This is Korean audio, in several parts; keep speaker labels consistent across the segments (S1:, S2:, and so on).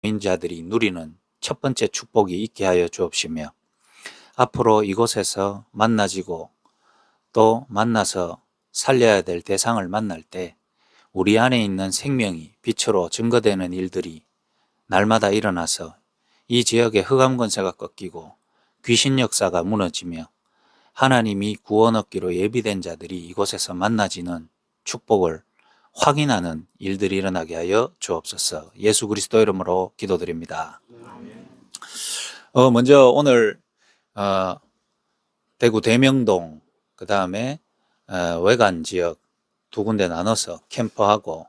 S1: 인자들이 누리는 첫 번째 축복이 있게 하여 주옵시며 앞으로 이곳에서 만나지고 또 만나서 살려야 될 대상을 만날 때 우리 안에 있는 생명이 빛으로 증거되는 일들이 날마다 일어나서 이 지역의 흑암 권세가 꺾이고 귀신 역사가 무너지며 하나님이 구원 얻기로 예비된 자들이 이곳에서 만나지는 축복을 확인하는 일들이 일어나게 하여 주옵소서. 예수 그리스도 이름으로 기도드립니다. 먼저 오늘 대구 대명동 그 다음에 외관 지역 두 군데 나눠서 캠프하고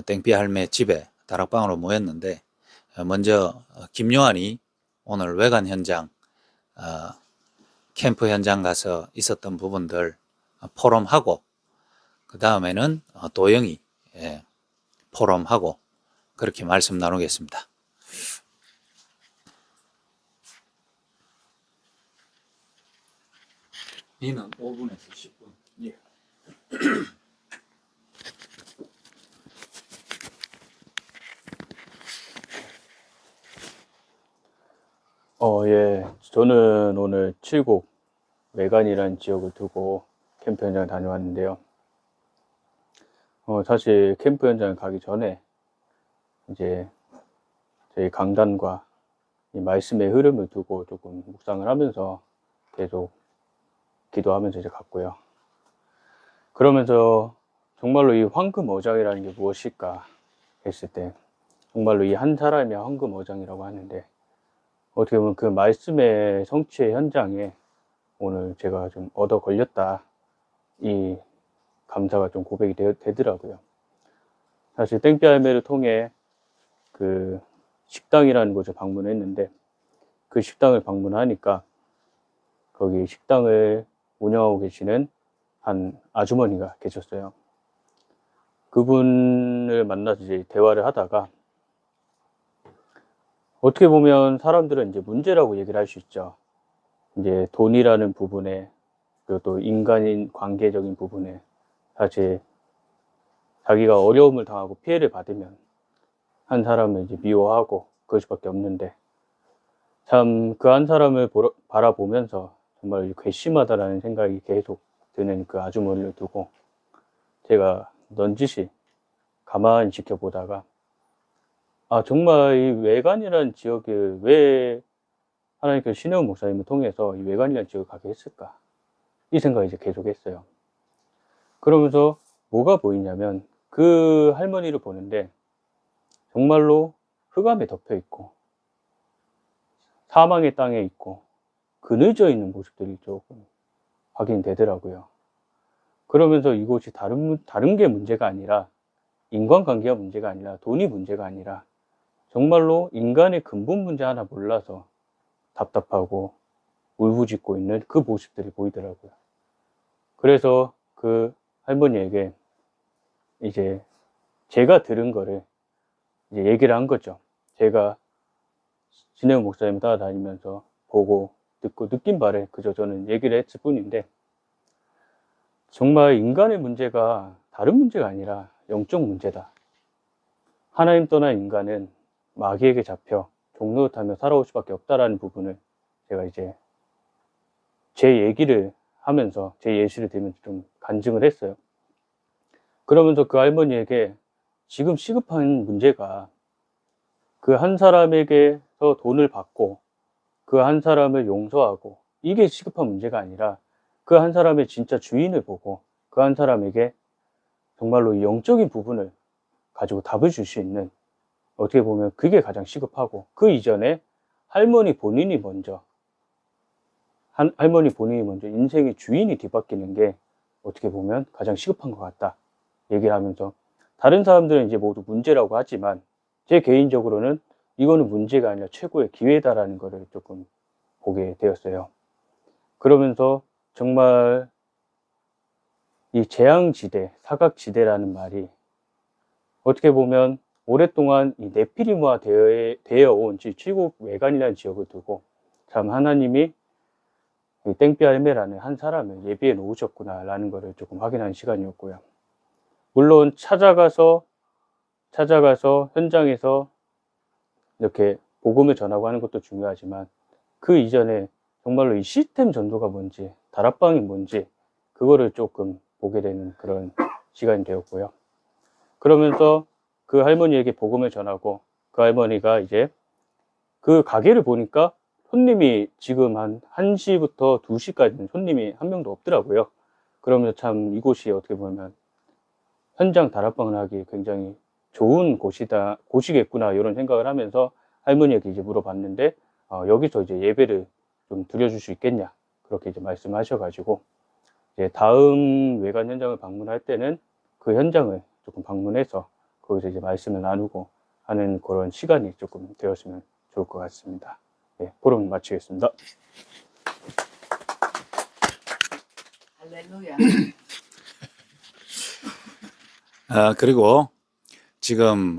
S1: 땡삐 할매 집에 다락방으로 모였는데 먼저 김요한이 오늘 외관 현장 캠프 현장 가서 있었던 부분들 포럼하고 그 다음에는 도영이 포럼하고 그렇게 말씀 나누겠습니다. 니는 5분에서 10분. 예.
S2: 예. 저는 오늘 칠곡 외관이라는 지역을 두고 캠프 현장 다녀왔는데요. 사실 캠프 현장 가기 전에 이제 저희 강단과 이 말씀의 흐름을 두고 조금 묵상을 하면서 계속 기도하면서 이제 갔고요. 그러면서 정말로 이 황금 어장이라는 게 무엇일까 했을 때 정말로 이 한 사람이 황금 어장이라고 하는데 어떻게 보면 그 말씀의 성취의 현장에 오늘 제가 좀 얻어 걸렸다 이 감사가 좀 고백이 되더라고요. 사실 땡볕 할매를 통해 그 식당이라는 곳을 방문했는데 그 식당을 방문하니까 거기 식당을 운영하고 계시는 한 아주머니가 계셨어요. 그분을 만나서 이제 대화를 하다가 어떻게 보면 사람들은 이제 문제라고 얘기를 할 수 있죠. 이제 돈이라는 부분에 그리고 또 인간인 관계적인 부분에 사실 자기가 어려움을 당하고 피해를 받으면 한 사람을 이제 미워하고 그럴 수밖에 없는데 참 그 한 사람을 바라보면서 정말 괘씸하다라는 생각이 계속 드는 그 아주머니를 두고 제가 넌지시 가만히 지켜보다가 정말 이 외관이라는 지역을 왜 하나님께서 신혜원 목사님을 통해서 이 외관이라는 지역을 가게 했을까 이 생각을 이제 계속 했어요. 그러면서 뭐가 보이냐면 그 할머니를 보는데 정말로 흑암에 덮여 있고 사망의 땅에 있고 그늘져 있는 모습들이 조금 확인되더라고요. 그러면서 이곳이 다른 게 문제가 아니라 인간관계가 문제가 아니라 돈이 문제가 아니라 정말로 인간의 근본 문제 하나 몰라서 답답하고 울부짖고 있는 그 모습들이 보이더라고요. 그래서 그 할머니에게 이제 제가 들은 거를 이제 얘기를 한 거죠. 제가 진혜영 목사님 따라다니면서 보고 듣고 느낀 바를 그저 저는 얘기를 했을 뿐인데 정말 인간의 문제가 다른 문제가 아니라 영적 문제다. 하나님 떠난 인간은 마귀에게 잡혀 종노릇하며 살아올 수밖에 없다라는 부분을 제가 이제 제 얘기를 하면서 제 예시를 들면서 좀 간증을 했어요. 그러면서 그 할머니에게 지금 시급한 문제가 그 한 사람에게서 돈을 받고 그 한 사람을 용서하고 이게 시급한 문제가 아니라 그 한 사람의 진짜 주인을 보고 그 한 사람에게 정말로 이 영적인 부분을 가지고 답을 줄 수 있는 어떻게 보면 그게 가장 시급하고 그 이전에 할머니 본인이 먼저 인생의 주인이 뒤바뀌는 게 어떻게 보면 가장 시급한 것 같다 얘기를 하면서 다른 사람들은 이제 모두 문제라고 하지만 제 개인적으로는 이거는 문제가 아니라 최고의 기회다라는 것을 조금 보게 되었어요. 그러면서 정말 이 재앙지대, 사각지대라는 말이 어떻게 보면 오랫동안 이 네피림화 되어 온 칠곡 외관이라는 지역을 두고 참 하나님이 이 땡볕 할매라는 한 사람을 예비해 놓으셨구나 라는 것을 조금 확인하는 시간이었고요. 물론 찾아가서 현장에서 이렇게 복음을 전하고 하는 것도 중요하지만 그 이전에 정말로 이 시스템 전도가 뭔지, 다락방이 뭔지 그거를 조금 보게 되는 그런 시간이 되었고요. 그러면서 그 할머니에게 복음을 전하고 그 할머니가 이제 그 가게를 보니까 손님이 지금 한 1시부터 2시까지는 손님이 한 명도 없더라고요. 그러면서 참 이곳이 어떻게 보면 현장 다락방을 하기 굉장히 좋은 곳이겠구나 이런 생각을 하면서 할머니에게 이제 물어봤는데 여기서 이제 예배를 좀 드려줄 수 있겠냐 그렇게 이제 말씀하셔가지고 이제 다음 외관 현장을 방문할 때는 그 현장을 조금 방문해서 거기서 이제 말씀을 나누고 하는 그런 시간이 조금 되었으면 좋을 것 같습니다. 네, 포럼 마치겠습니다.
S3: 할렐루야.
S1: 그리고 지금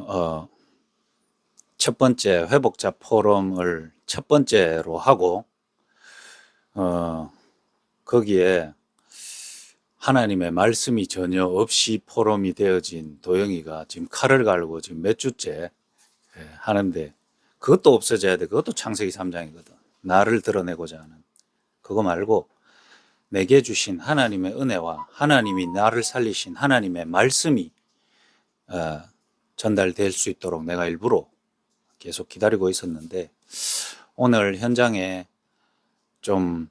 S1: 첫 번째 회복자 포럼을 첫 번째로 하고 거기에 하나님의 말씀이 전혀 없이 포럼이 되어진 도영이가 지금 칼을 갈고 지금 몇 주째 하는데 그것도 없어져야 돼. 그것도 창세기 3장이거든. 나를 드러내고자 하는. 그거 말고 내게 주신 하나님의 은혜와 하나님이 나를 살리신 하나님의 말씀이 전달될 수 있도록 내가 일부러 계속 기다리고 있었는데 오늘 현장에 좀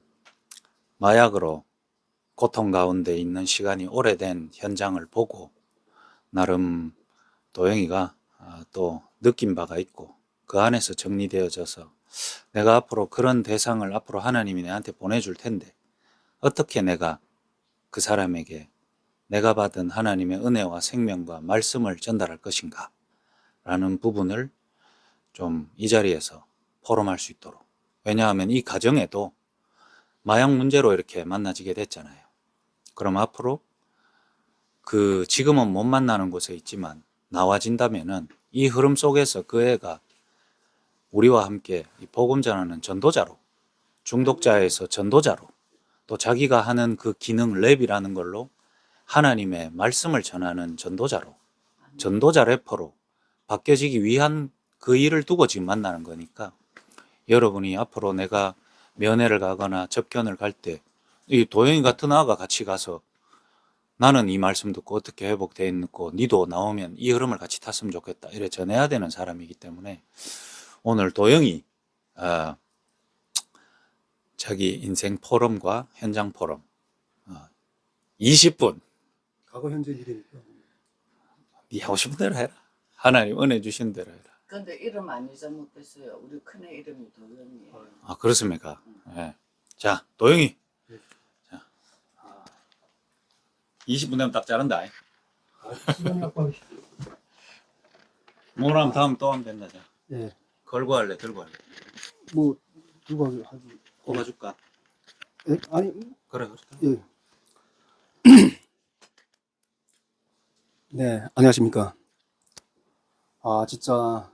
S1: 마약으로 고통 가운데 있는 시간이 오래된 현장을 보고 나름 도영이가 또 느낀 바가 있고 그 안에서 정리되어져서 내가 앞으로 그런 대상을 앞으로 하나님이 내한테 보내줄 텐데 어떻게 내가 그 사람에게 내가 받은 하나님의 은혜와 생명과 말씀을 전달할 것인가 라는 부분을 좀 이 자리에서 포럼할 수 있도록. 왜냐하면 이 가정에도 마약 문제로 이렇게 만나지게 됐잖아요. 그럼 앞으로 그 지금은 못 만나는 곳에 있지만 나와진다면은 이 흐름 속에서 그 애가 우리와 함께 이 복음 전하는 전도자로, 중독자에서 전도자로, 또 자기가 하는 그 기능 랩이라는 걸로 하나님의 말씀을 전하는 전도자로, 전도자 래퍼로 바뀌어지기 위한 그 일을 두고 지금 만나는 거니까 여러분이 앞으로 내가 면회를 가거나 접견을 갈 때 이 도영이 같은 아가 같이 가서 나는 이 말씀 듣고 어떻게 회복되어 있고 니도 나오면 이 흐름을 같이 탔으면 좋겠다 이래 전해야 되는 사람이기 때문에 오늘 도영이 자기 인생 포럼과 현장 포럼 20분
S4: 과거 현재 일이니까.
S1: 네 하고 싶은 대로 해라. 하나님 은혜 주신 대로 해라.
S3: 근데 이름 안 잊어먹겠어요. 우리 큰애 이름이 도연이에요.
S1: 아 그렇습니까? 네. 자 도영이 자, 20분 되면 딱 자른다.
S4: 시간이 아빠.
S1: 뭐라면 다음 또 하면 된다. 자.
S4: 예.
S1: 걸고 할래 들고 할래?
S4: 뭐 누가 하지?
S1: 꼽아줄까?
S4: 예? 아니.
S1: 그래 그래.
S4: 예. 네, 안녕하십니까. 진짜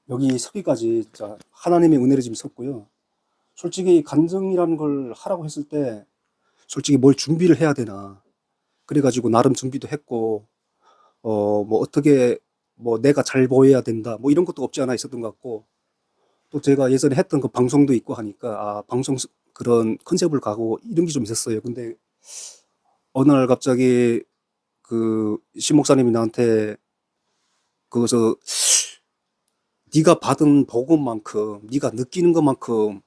S4: 여기 서기까지 진짜 하나님의 은혜를 지금 섰고요. 솔직히 간증이라는 걸 하라고 했을 때 솔직히 뭘 준비를 해야 되나. 그래가지고 나름 준비도 했고 뭐 어떻게 뭐 내가 잘 보여야 된다 뭐 이런 것도 없지 않아 있었던 것 같고 또 제가 예전에 했던 그 방송도 있고 하니까 방송 그런 컨셉을 가고 이런 게 좀 있었어요. 근데 어느 날 갑자기 그 신 목사님이 나한테 그것서 네가 받은 복음만큼 네가 느끼는 것만큼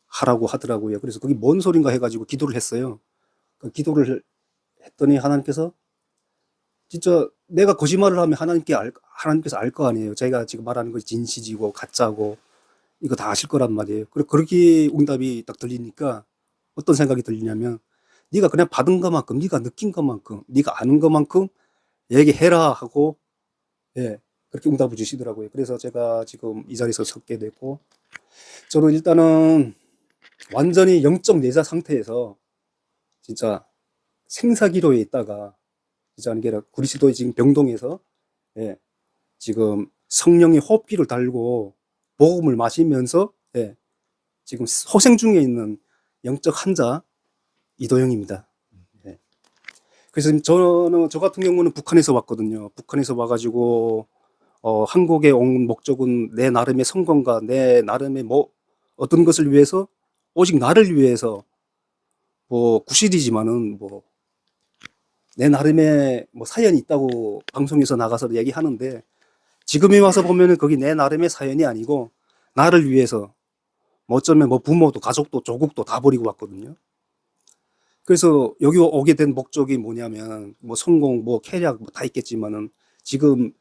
S4: 하라고 하더라고요. 그래서 그게 뭔 소린가 해가지고 기도를 했어요. 그 기도를 했더니 하나님께서 진짜 내가 거짓말을 하면 하나님께서 알 거 아니에요. 제가 지금 말하는 것이 진실이고 가짜고 이거 다 아실 거란 말이에요. 그렇게 응답이 딱 들리니까 어떤 생각이 들리냐면 네가 그냥 받은 것만큼, 네가 느낀 것만큼, 네가 아는 것만큼 얘기해라 하고 예, 그렇게 응답을 주시더라고요. 그래서 제가 지금 이 자리에서 섰게 됐고 저는 일단은 완전히 영적 내자 상태에서 진짜 생사기로에 있다가 진짜 이게 그리스도의 지금 병동에서 예, 지금 성령의 호흡기를 달고 복음을 마시면서 예, 지금 소생 중에 있는 영적 환자 이도영입니다. 예. 그래서 저는 저 같은 경우는 북한에서 왔거든요. 북한에서 와가지고 한국에 온 목적은 내 나름의 성공과 내 나름의 뭐 어떤 것을 위해서 오직 나를 위해서 뭐 구실이지만은 뭐 내 나름의 뭐 사연이 있다고 방송에서 나가서 얘기하는데 지금에 와서 보면은 거기 내 나름의 사연이 아니고 나를 위해서 뭐 어쩌면 뭐 부모도 가족도 조국도 다 버리고 왔거든요. 그래서 여기 오게 된 목적이 뭐냐면 뭐 성공 뭐 쾌락 뭐 다 있겠지만은 지금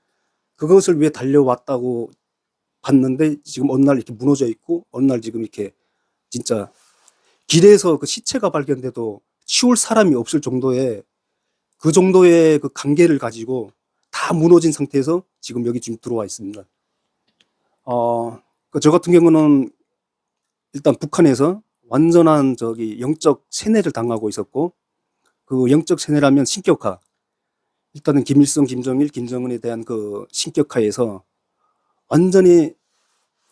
S4: 그것을 위해 달려왔다고 봤는데 지금 어느 날 이렇게 무너져 있고 어느 날 지금 이렇게 진짜 길에서 그 시체가 발견돼도 치울 사람이 없을 정도의 그 정도의 그 관계를 가지고 다 무너진 상태에서 지금 여기 지금 들어와 있습니다. 저 같은 경우는 일단 북한에서 완전한 저기 영적 세뇌를 당하고 있었고 그 영적 세뇌라면 신격화. 일단은 김일성, 김정일, 김정은에 대한 그 신격화에서 완전히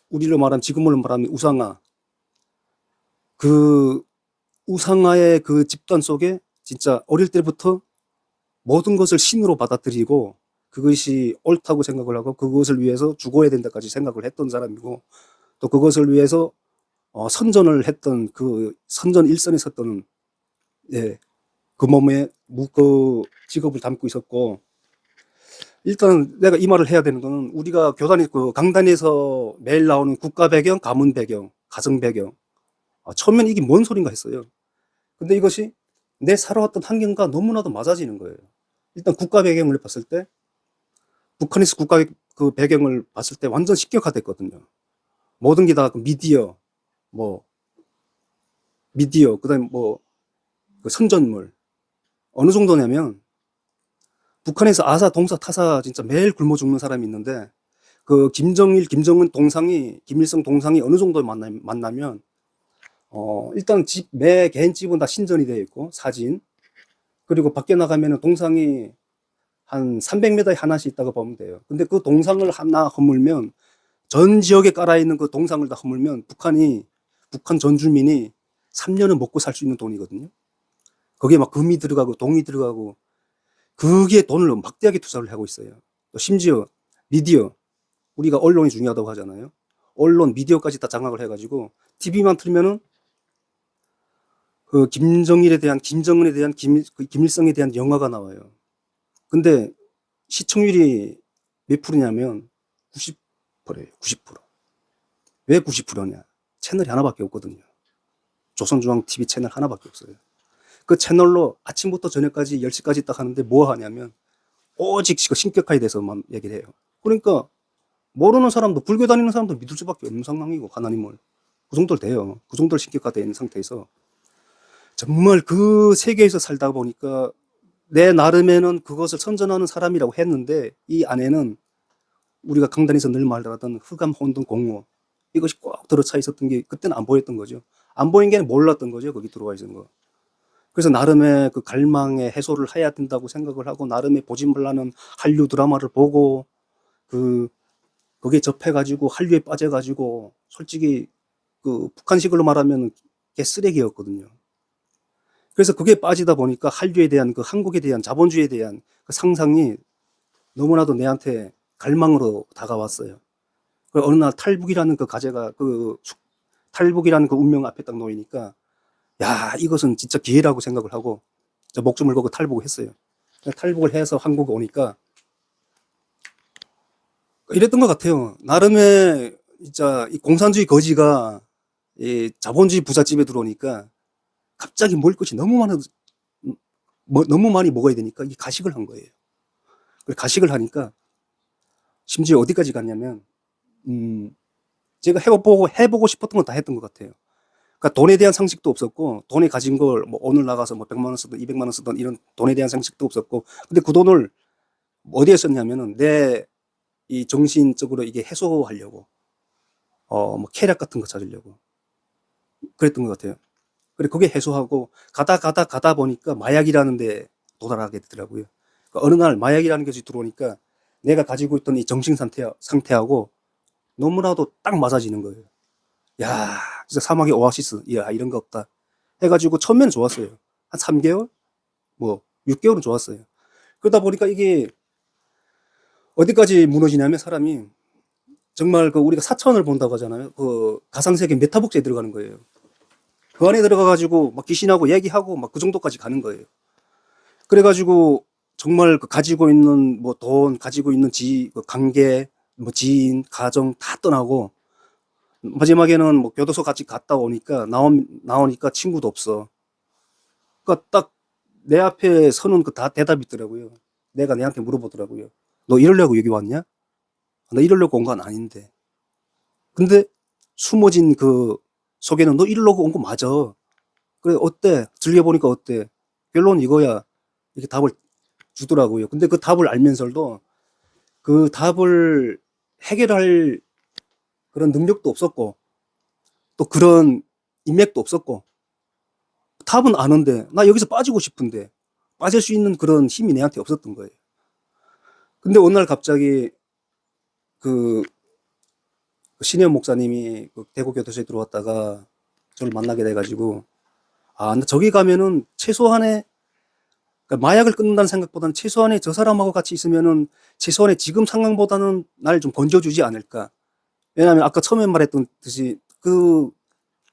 S4: 우리로 말하면 지금으로 말하면 우상화. 그 우상화의 그 집단 속에 진짜 어릴 때부터 모든 것을 신으로 받아들이고 그것이 옳다고 생각을 하고 그것을 위해서 죽어야 된다까지 생각을 했던 사람이고 또 그것을 위해서 선전을 했던 그 선전 일선에 섰던 예, 그 몸에 그 직업을 담고 있었고 일단 내가 이 말을 해야 되는 거는 우리가 교단에 그 강단에서 매일 나오는 국가 배경, 가문 배경, 가정 배경 처음엔 이게 뭔 소린가 했어요. 근데 이것이 내 살아왔던 환경과 너무나도 맞아지는 거예요. 일단 국가 배경을 봤을 때 북한에서 국가 그 배경을 봤을 때 완전 식격화됐거든요. 모든 게 다 미디어, 뭐 미디어, 그다음에 뭐 그 선전물 어느 정도냐면 북한에서 아사, 동사, 타사 진짜 매일 굶어 죽는 사람이 있는데 그 김정일, 김정은 동상이 김일성 동상이 어느 정도 만나면 일단 집 매 개인 집은 다 신전이 되어 있고 사진 그리고 밖에 나가면은 동상이 한 300m에 하나씩 있다고 보면 돼요. 근데 그 동상을 하나 허물면 전 지역에 깔아 있는 그 동상을 다 허물면 북한 전 주민이 3년은 먹고 살 수 있는 돈이거든요. 거기에 막 금이 들어가고 동이 들어가고 그게 돈을 막대하게 투자를 하고 있어요. 또 심지어 미디어 우리가 언론이 중요하다고 하잖아요. 언론 미디어까지 다 장악을 해가지고 TV만 틀면은 그 김정일에 대한 김정은에 대한 김일성에 대한 영화가 나와요. 근데 시청률이 몇 프로냐면 90%예요. 90%. 왜 90%냐? 채널이 하나밖에 없거든요. 조선중앙TV 채널 하나밖에 없어요. 그 채널로 아침부터 저녁까지 10시까지 딱 하는데 뭐 하냐면 오직 신격화에 대해서만 얘기를 해요. 그러니까 모르는 사람도 불교 다니는 사람도 믿을 수밖에 없는 상황이고 하나님을 그 정도를 돼요. 그 정도로 신격화되어 있는 상태에서 정말 그 세계에서 살다 보니까 내 나름에는 그것을 선전하는 사람이라고 했는데 이 안에는 우리가 강단에서 늘 말하던 흑암, 혼돈, 공허 이것이 꼭 들어차 있었던 게 그때는 안 보였던 거죠. 안 보인 게 몰랐던 거죠. 거기 들어와 있는 거. 그래서 나름의 그 갈망의 해소를 해야 된다고 생각을 하고 나름의 보진불나는 한류 드라마를 보고 거기에 접해가지고 한류에 빠져가지고 솔직히 그 북한식으로 말하면 개쓰레기였거든요. 그래서 그게 빠지다 보니까 한류에 대한 그 한국에 대한 자본주의에 대한 그 상상이 너무나도 내한테 갈망으로 다가왔어요. 그 어느 날 탈북이라는 그 가제가 탈북이라는 그 운명 앞에 딱 놓이니까 야 이것은 진짜 기회라고 생각을 하고 목숨을 걸고 탈북을 했어요. 탈북을 해서 한국에 오니까 이랬던 것 같아요. 나름의 진짜 이 공산주의 거지가 이 자본주의 부잣집에 들어오니까 갑자기 먹을 것이 너무 너무 많이 먹어야 되니까 이 가식을 한 거예요. 가식을 하니까 심지어 어디까지 갔냐면 제가 해보고 싶었던 건 다 했던 것 같아요. 그러니까 돈에 대한 상식도 없었고 돈에 가진 걸 뭐 오늘 나가서 뭐 100만 원 쓰든 200만 원 쓰든 이런 돈에 대한 상식도 없었고 근데 그 돈을 어디에 썼냐면은 내 이 정신적으로 이게 해소하려고 뭐 쾌락 같은 거 찾으려고 그랬던 것 같아요. 그래 그게 해소하고 가다 보니까 마약이라는 데 도달하게 되더라고요. 그러니까 어느 날 마약이라는 것이 들어오니까 내가 가지고 있던 이 정신 상태하고 너무나도 딱 맞아지는 거예요. 야, 진짜 사막의 오아시스. 야, 이런 거 없다. 해가지고 처음에는 좋았어요. 한 3개월? 뭐 6개월은 좋았어요. 그러다 보니까 이게 어디까지 무너지냐면 사람이 정말 그 우리가 사천을 본다고 하잖아요. 그 가상세계 메타복제에 들어가는 거예요. 그 안에 들어가가지고 막 귀신하고 얘기하고 막 그 정도까지 가는 거예요. 그래가지고 정말 그 가지고 있는 뭐 돈, 가지고 있는 그 관계, 뭐 지인, 가정 다 떠나고 마지막에는 뭐 교도소 같이 갔다 오니까 나오니까 친구도 없어. 그러니까 딱 내 앞에 서는 그 다 대답이 있더라고요. 내가 내한테 물어보더라고요. 너 이러려고 여기 왔냐? 나 이러려고 온 건 아닌데. 근데 숨어진 그 속에는 너 이러려고 온 거 맞아. 그래, 어때? 즐겨보니까 어때? 결론은 이거야. 이렇게 답을 주더라고요. 근데 그 답을 알면서도 그 답을 해결할 그런 능력도 없었고, 또 그런 인맥도 없었고, 답은 아는데, 나 여기서 빠지고 싶은데, 빠질 수 있는 그런 힘이 내한테 없었던 거예요. 근데 어느 날 갑자기 그 신현 목사님이 그 대구 교도소에 들어왔다가 저를 만나게 돼가지고, 아, 나 저기 가면은 최소한의 그러니까 마약을 끊는다는 생각보다는 최소한의 저 사람하고 같이 있으면은 최소한의 지금 상황보다는 날 좀 건져주지 않을까. 왜냐하면 아까 처음에 말했던 듯이 그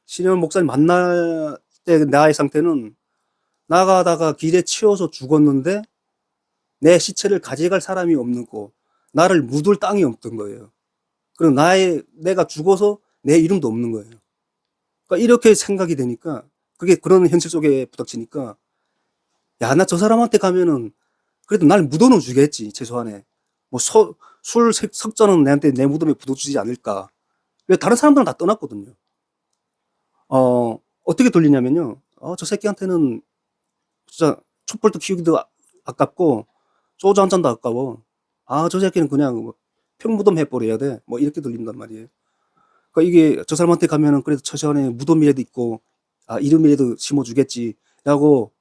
S4: 신현 목사님 만날 때 나의 상태는 나가다가 길에 치여서 죽었는데 내 시체를 가져갈 사람이 없는 거, 나를 묻을 땅이 없던 거예요. 그리고 내가 죽어서 내 이름도 없는 거예요. 그러니까 이렇게 생각이 되니까 그게 그런 현실 속에 부닥치니까 야, 나 저 사람한테 가면은 그래도 날 묻어는 주겠지, 최소한에. 뭐 술 석잔은 내 무덤에 묻어주지 않을까. 왜 다른 사람들은 다 떠났거든요. 어떻게 돌리냐면요. 저 새끼한테는 진짜 촛불도 키우기도 아깝고 소주 한 잔도 아까워. 저 새끼는 그냥 뭐 평무덤 해버려야 돼. 뭐 이렇게 돌린단 말이에요. 그러니까 이게 저 사람한테 가면은 그래도 최소한에 무덤이라도 있고 이름이라도 심어주겠지 라고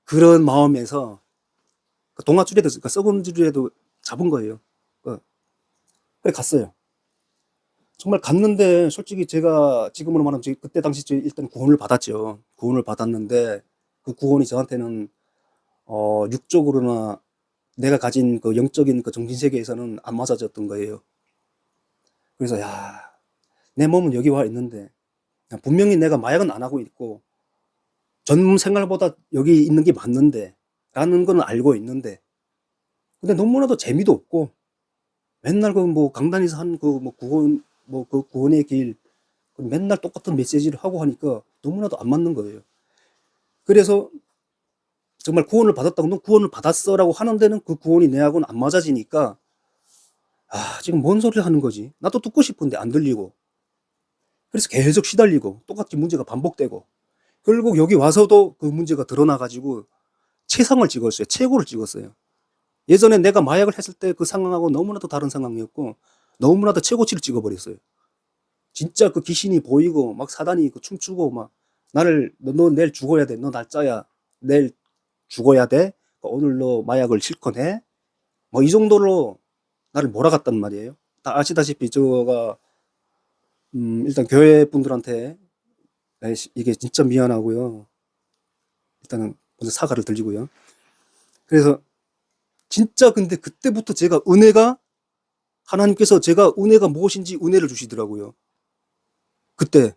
S4: 그런 마음에서 동아줄에도 그러니까 썩은 줄에도 잡은 거예요. 그래 갔어요. 정말 갔는데 솔직히 제가 지금으로 말하면 그때 당시 일단 구원을 받았죠. 구원을 받았는데 그 구원이 저한테는 육적으로나 내가 가진 그 영적인 그 정신세계에서는 안 맞아졌던 거예요. 그래서 야, 내 몸은 여기 와 있는데 분명히 내가 마약은 안 하고 있고 전 생활보다 여기 있는 게 맞는데 라는 건 알고 있는데 근데 너무나도 재미도 없고 맨날 그 뭐 강단에서 한 그 뭐 구원 뭐 그 구원의 길 맨날 똑같은 메시지를 하고 하니까 너무나도 안 맞는 거예요. 그래서 정말 구원을 받았다고 너 구원을 받았어라고 하는 데는 그 구원이 내하고는 안 맞아지니까 지금 뭔 소리를 하는 거지? 나도 듣고 싶은데 안 들리고 그래서 계속 시달리고 똑같이 문제가 반복되고 결국 여기 와서도 그 문제가 드러나가지고 최상을 찍었어요. 최고를 찍었어요. 예전에 내가 마약을 했을 때 그 상황하고 너무나도 다른 상황이었고 너무나도 최고치를 찍어버렸어요. 진짜 그 귀신이 보이고 막 사단이 그 춤추고 막 나를 너 내일 죽어야 돼. 너 날짜야. 내일 죽어야 돼. 오늘 너 마약을 실컷 해. 뭐 이 정도로 나를 몰아갔단 말이에요. 다 아시다시피 저가 일단 교회 분들한테 이게 진짜 미안하고요. 일단은 먼저 사과를 드리고요. 그래서 진짜 근데 그때부터 제가 하나님께서 제가 은혜가 무엇인지 은혜를 주시더라고요. 그때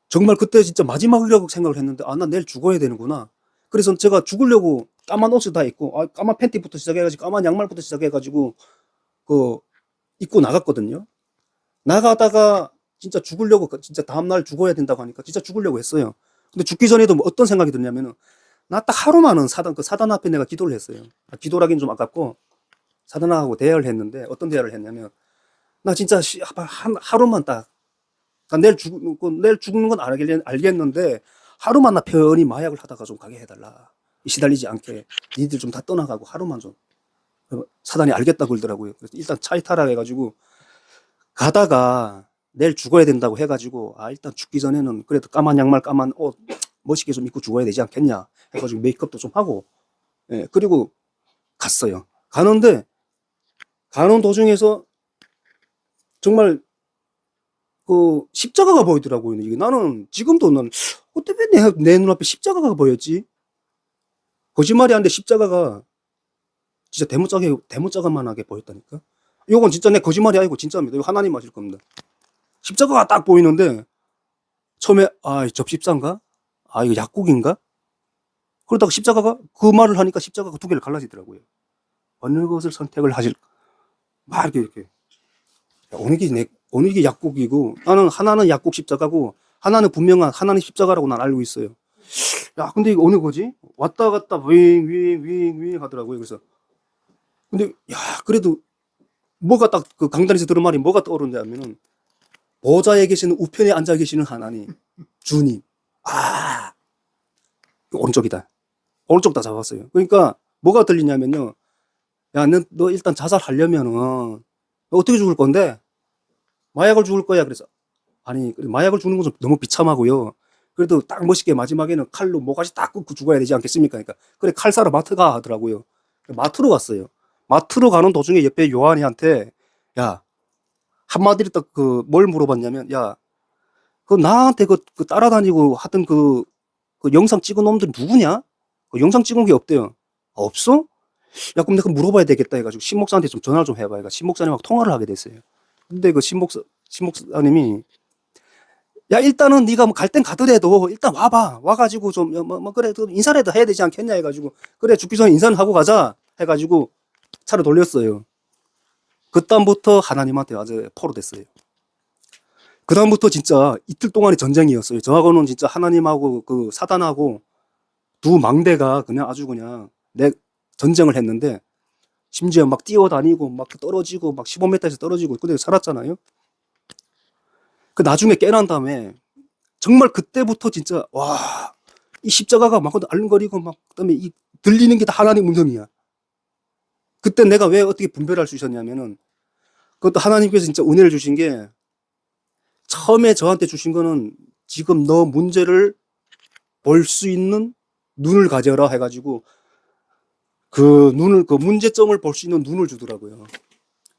S4: 정말 그때 진짜 마지막이라고 생각을 했는데 나 내일 죽어야 되는구나. 그래서 제가 죽으려고 까만 옷을 다 입고 까만 팬티부터 시작해가지고 까만 양말부터 시작해가지고 그 입고 나갔거든요. 나가다가 진짜 죽으려고 진짜 다음날 죽어야 된다고 하니까 진짜 죽으려고 했어요. 근데 죽기 전에도 뭐 어떤 생각이 드냐면은 나 딱 하루만은 사단 앞에 내가 기도를 했어요. 기도라기는 좀 아깝고 사단하고 대화를 했는데 어떤 대화를 했냐면 나 진짜 하루만 딱 내일 죽는 건 알겠는데 하루만 나 편히 마약을 하다가 좀 가게 해달라. 시달리지 않게 니들 좀 다 떠나가고 하루만 좀. 사단이 알겠다고 그러더라고요. 그래서 일단 차에 타라 해가지고 가다가 내일 죽어야 된다고 해가지고 일단 죽기 전에는 그래도 까만 양말 까만 옷 멋있게 좀 입고 죽어야 되지 않겠냐 해가지고 메이크업도 좀 하고 그리고 갔어요. 가는데 가는 도중에서 정말 그 십자가가 보이더라고요. 이게 나는 지금도 어떻게 내 눈앞에 십자가가 보였지? 거짓말이 아닌데 십자가가 진짜 대문짝만하게 보였다니까. 이건 진짜 내 거짓말이 아니고 진짜입니다. 이거 하나님 맞을 겁니다. 십자가가 딱 보이는데 처음에 저 십자인가? 이거 약국인가? 그러다가 십자가가 그 말을 하니까 십자가가 두 개를 갈라지더라고요. 어느 것을 선택을 하실 막 이렇게 어느 게 약국이고 나는 하나는 약국 십자가고 하나는 분명한 하나는 십자가라고 난 알고 있어요. 야 근데 이거 어느 거지? 왔다 갔다 윙 하더라고요. 그래서 근데 야 그래도 뭐가 딱 그 강단에서 들은 말이 뭐가 떠오르냐면은 보좌에 계시는 우편에 앉아 계시는 하나님 주님 오른쪽이다. 오른쪽 다 잡았어요. 그러니까 뭐가 들리냐면요. 야, 너 일단 자살하려면은 너 어떻게 죽을 건데? 마약을 죽을 거야. 그래서 아니 마약을 죽는 건 좀 너무 비참하고요. 그래도 딱 멋있게 마지막에는 칼로 모가지 딱 끊고 죽어야 되지 않겠습니까? 그러니까 그래 칼 사러 마트 가 하더라고요. 마트로 갔어요. 마트로 가는 도중에 옆에 요한이한테 야 한마디로 딱 그 뭘 물어봤냐면 야 그 나한테 그 따라다니고 하던 그 영상 찍은 놈들 누구냐? 그 영상 찍은 게 없대요. 없어? 야, 그럼 내가 물어봐야 되겠다 해가지고 신목사한테 좀 전화를 좀 해봐. 신목사님하고 통화를 하게 됐어요. 근데 그 신목사님이 야, 일단은 네가 뭐 갈 땐 가더라도 일단 와봐. 와가지고 좀, 그래, 인사라도 해야 되지 않겠냐 해가지고 그래, 죽기 전에 인사는 하고 가자 해가지고 차를 돌렸어요. 그다음부터 하나님한테 아주 포로됐어요. 그다음부터 진짜 이틀 동안의 전쟁이었어요. 저하고는 진짜 하나님하고 그 사단하고 두 망대가 그냥 아주 그냥 전쟁을 했는데 심지어 막 뛰어다니고 막 떨어지고 막 15m에서 떨어지고 근데 살았잖아요. 그 나중에 깨난 다음에 정말 그때부터 진짜 와, 이 십자가가 막 알른거리고 막 그다음에 이 들리는 게 다 하나님 음성이야. 그때 내가 왜 어떻게 분별할 수 있었냐면은 그것도 하나님께서 진짜 은혜를 주신 게 처음에 저한테 주신 거는 지금 너 문제를 볼 수 있는 눈을 가져라 해가지고 그 문제점을 볼 수 있는 눈을 주더라고요.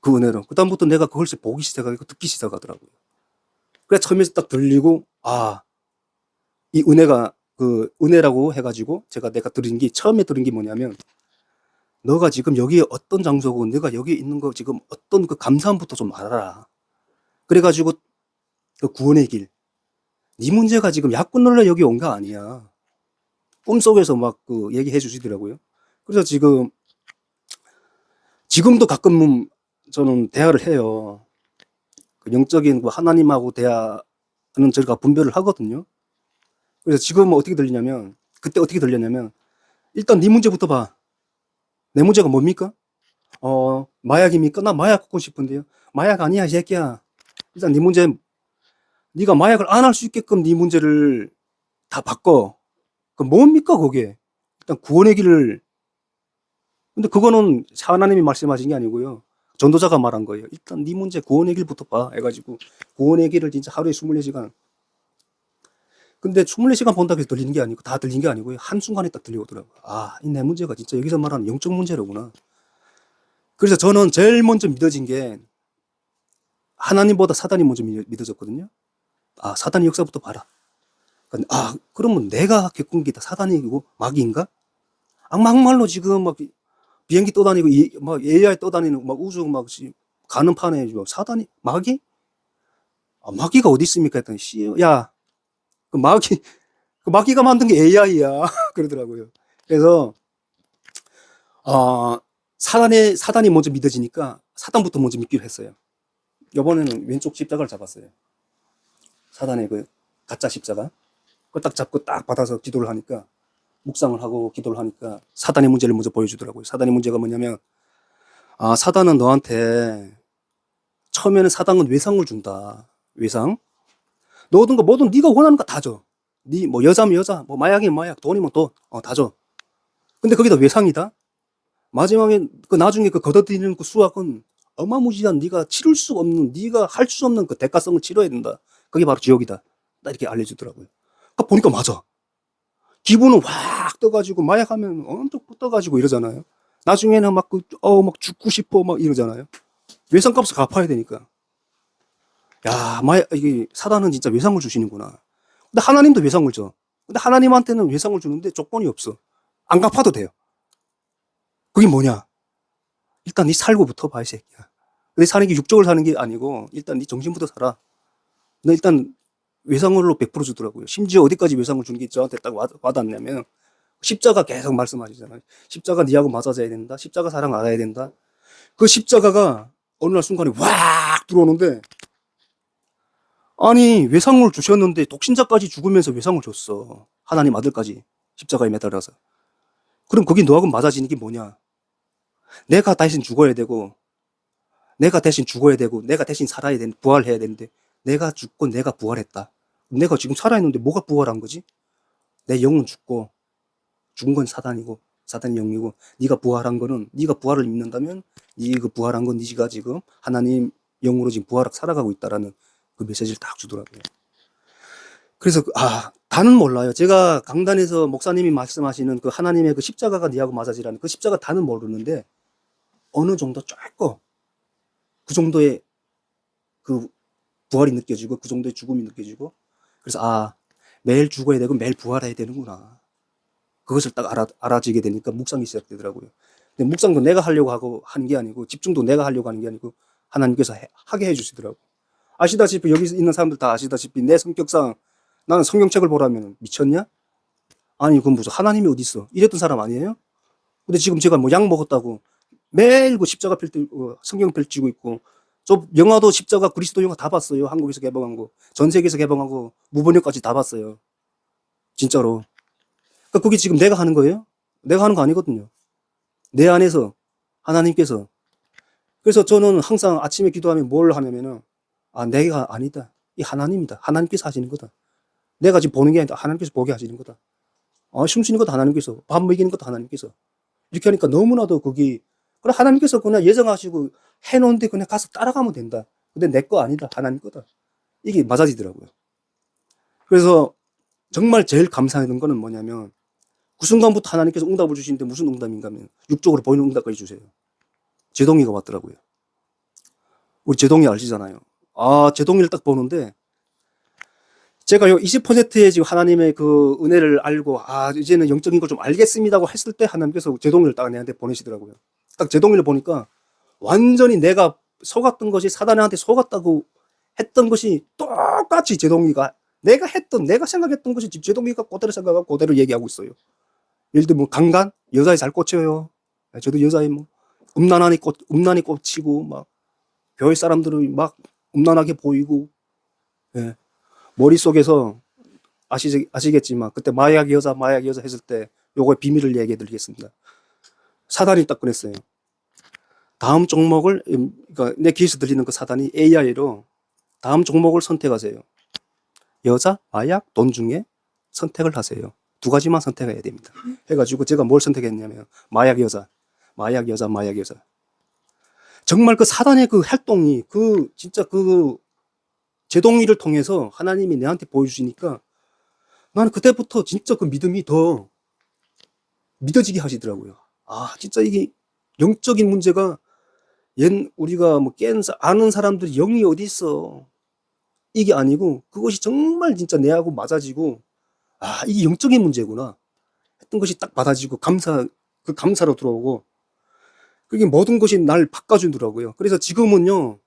S4: 그 은혜로. 그다음부터 내가 그걸 보기 시작하고 듣기 시작하더라고요. 그래 처음에 딱 들리고 이 은혜가 그 은혜라고 해가지고 내가 들은 게 처음에 들은 게 뭐냐면 너가 지금 여기에 어떤 장소고 내가 여기 있는 거 지금 어떤 그 감사함부터 좀 알아라. 그래가지고 그 구원의 길. 네 문제가 지금 약군 놀러 여기 온 거 아니야. 꿈속에서 막 그 얘기해 주시더라고요. 그래서 지금도 가끔 저는 대화를 해요. 그 영적인 그 하나님하고 대화는 저희가 분별을 하거든요. 그래서 지금 어떻게 들리냐면 그때 어떻게 들렸냐면 일단 네 문제부터 봐. 내 문제가 뭡니까? 마약입니까? 나 마약 갖고 싶은데요. 마약 아니야, 이 새끼야. 일단 네 문제 네가 마약을 안 할 수 있게끔 네 문제를 다 바꿔. 그 뭡니까 그게? 일단 구원의 길을. 근데 그거는 하나님이 말씀하신 게 아니고요. 전도자가 말한 거예요. 일단 네 문제 구원의 길부터 봐 해가지고 구원의 길을 진짜 하루에 24시간. 근데 24시간 본다고 해서 들리는 게 아니고 다 들린 게 아니고요. 한순간에 딱 들려오더라고요. 이 내 문제가 진짜 여기서 말하는 영적 문제로구나. 그래서 저는 제일 먼저 믿어진 게 하나님보다 사단이 먼저 믿어졌거든요. 사단의 역사부터 봐라. 그러면 내가 겪은 게 다 사단이고 마귀인가? 막말로 지금 막 비행기 떠다니고 막 AI 떠다니는 막 우주 막 가는 판에 사단이 마귀? 마귀가 어디 있습니까? 했더니 야, 그 마귀가 만든 게 AI야 그러더라고요. 그래서 사단이 먼저 믿어지니까 사단부터 먼저 믿기로 했어요. 이번에는 왼쪽 십자가를 잡았어요. 사단의 그 가짜 십자가. 그걸 딱 잡고 딱 받아서 기도를 하니까 묵상을 하고 기도를 하니까 사단의 문제를 먼저 보여주더라고요. 사단의 문제가 뭐냐면 사단은 너한테 처음에는 사단은 외상을 준다. 외상. 뭐든 네가 원하는 거 다 줘. 네 뭐 여자면 여자, 뭐 마약이면 마약, 돈이면 돈, 다 줘. 근데 거기다 외상이다. 마지막에 나중에 거둬들이는 그 수학은 어마무지한 네가 치를 수 없는, 네가 할 수 없는 그 대가성을 치러야 된다. 그게 바로 지옥이다. 딱 이렇게 알려주더라고요. 보니까 맞아. 기분은 확 떠가지고 마약하면 엄청 떠가지고 이러잖아요. 나중에는 막 죽고 싶어 막 이러잖아요. 외상값을 갚아야 되니까. 야, 이게 사단은 진짜 외상을 주시는구나. 근데 하나님도 외상을 줘. 근데 하나님한테는 외상을 주는데 조건이 없어. 안 갚아도 돼요. 그게 뭐냐? 일단 네 살고부터 봐, 이 새끼야. 내 사는 게 육적을 사는 게 아니고 일단 네 정신부터 살아. 너 일단 외상으로 100% 주더라고요. 심지어 어디까지 외상을 주는 게 저한테 딱 와닿냐면 십자가 계속 말씀하시잖아요. 십자가 니하고 맞아져야 된다. 십자가 사랑 알아야 된다. 그 십자가가 어느 날 순간에 확 들어오는데 아니 외상을 주셨는데 독신자까지 죽으면서 외상을 줬어. 하나님 아들까지 십자가에 매달아서. 그럼 거기 너하고 맞아지는 게 뭐냐? 내가 대신 죽어야 되고 내가 대신 죽어야 되고 내가 대신 살아야 되는 부활해야 되는데 내가 죽고 내가 부활했다. 내가 지금 살아있는데 뭐가 부활한 거지? 내 영은 죽고 죽은 건 사단이고 사단이 영이고 네가 부활한 거는 네가 부활을 믿는다면 네가 부활한 건 네가 지금 하나님 영으로 지금 부활하고 살아가고 있다라는 그 메시지를 딱 주더라고요. 그래서 다는 몰라요. 제가 강단에서 목사님이 말씀하시는 그 하나님의 그 십자가가 네하고 맞아지라는 그 십자가 다는 모르는데 어느 정도 조금 그 정도의 그 부활이 느껴지고 그 정도의 죽음이 느껴지고 그래서 매일 죽어야 되고 매일 부활해야 되는구나. 그것을 딱 알아지게 되니까 묵상이 시작되더라고요. 근데 묵상도 내가 하려고 하고 하는 게 아니고 집중도 내가 하려고 하는 게 아니고 하나님께서 하게 해주시더라고요. 아시다시피 여기 있는 사람들 다 아시다시피 내 성격상 나는 성경책을 보라면 미쳤냐? 아니 그건 무슨 하나님이 어디 있어? 이랬던 사람 아니에요? 근데 지금 제가 뭐 약 먹었다고 매일 그 십자가 성경 펼치고 있고 저 영화도 십자가 그리스도 영화 다 봤어요. 한국에서 개봉한 거, 전 세계에서 개봉한 거, 무번역까지 다 봤어요. 진짜로. 그러니까 그게 지금 내가 하는 거예요? 내가 하는 거 아니거든요. 내 안에서 하나님께서. 그래서 저는 항상 아침에 기도하면 뭘 하냐면은 내가 아니다. 이 하나님이다. 하나님께서 하시는 거다. 내가 지금 보는 게 아니다. 하나님께서 보게 하시는 거다. 숨쉬는 것도 하나님께서, 밥 먹이는 것도 하나님께서. 이렇게 하니까 너무나도 거기 그럼 하나님께서 그냥 예정하시고 해놓은데 그냥 가서 따라가면 된다. 근데 내 거 아니다. 하나님 거다. 이게 맞아지더라고요. 그래서 정말 제일 감사했던 거는 뭐냐면 그 순간부터 하나님께서 응답을 주시는데 무슨 응답인가 하면 육적으로 보이는 응답까지 주세요. 제동이가 왔더라고요. 우리 제동이 아시잖아요. 제동이를 딱 보는데 제가 요 20%의 지금 하나님의 그 은혜를 알고 이제는 영적인 걸 좀 알겠습니다고 했을 때 하나님께서 제동이를 딱 내한테 보내시더라고요. 딱 제동이를 보니까 완전히 내가 속았던 것이 사단한테 속았다고 했던 것이 똑같이 제동이가 내가 생각했던 것이 지금 제동이가 그대로 생각하고 그대로 얘기하고 있어요. 예를 들면 뭐 강간 여자에 잘 꽂혀요. 저도 여자에 뭐 음란하니 꽂히고 막 교회 사람들은 막 음란하게 보이고 예. 머릿속에서 아시겠지만 그때 마약 여자 했을 때 요거의 비밀을 얘기해 드리겠습니다. 사단이 딱 꺼냈어요. 다음 종목을 그러니까 내 귀에서 들리는 그 사단이 AI로 다음 종목을 선택하세요. 여자, 마약, 돈 중에 선택을 하세요. 두 가지만 선택해야 됩니다. 해가지고 제가 뭘 선택했냐면 마약 여자. 정말 그 사단의 그 활동이 진짜 제동이를 통해서 하나님이 내한테 보여주시니까 나는 그때부터 진짜 그 믿음이 더 믿어지게 하시더라고요. 진짜 이게 영적인 문제가 우리가 뭐 아는 사람들이 영이 어디 있어. 이게 아니고 그것이 정말 진짜 내하고 맞아지고 이게 영적인 문제구나 했던 것이 딱 받아지고 감사로 들어오고 그게 모든 것이 날 바꿔주더라고요. 그래서 지금은요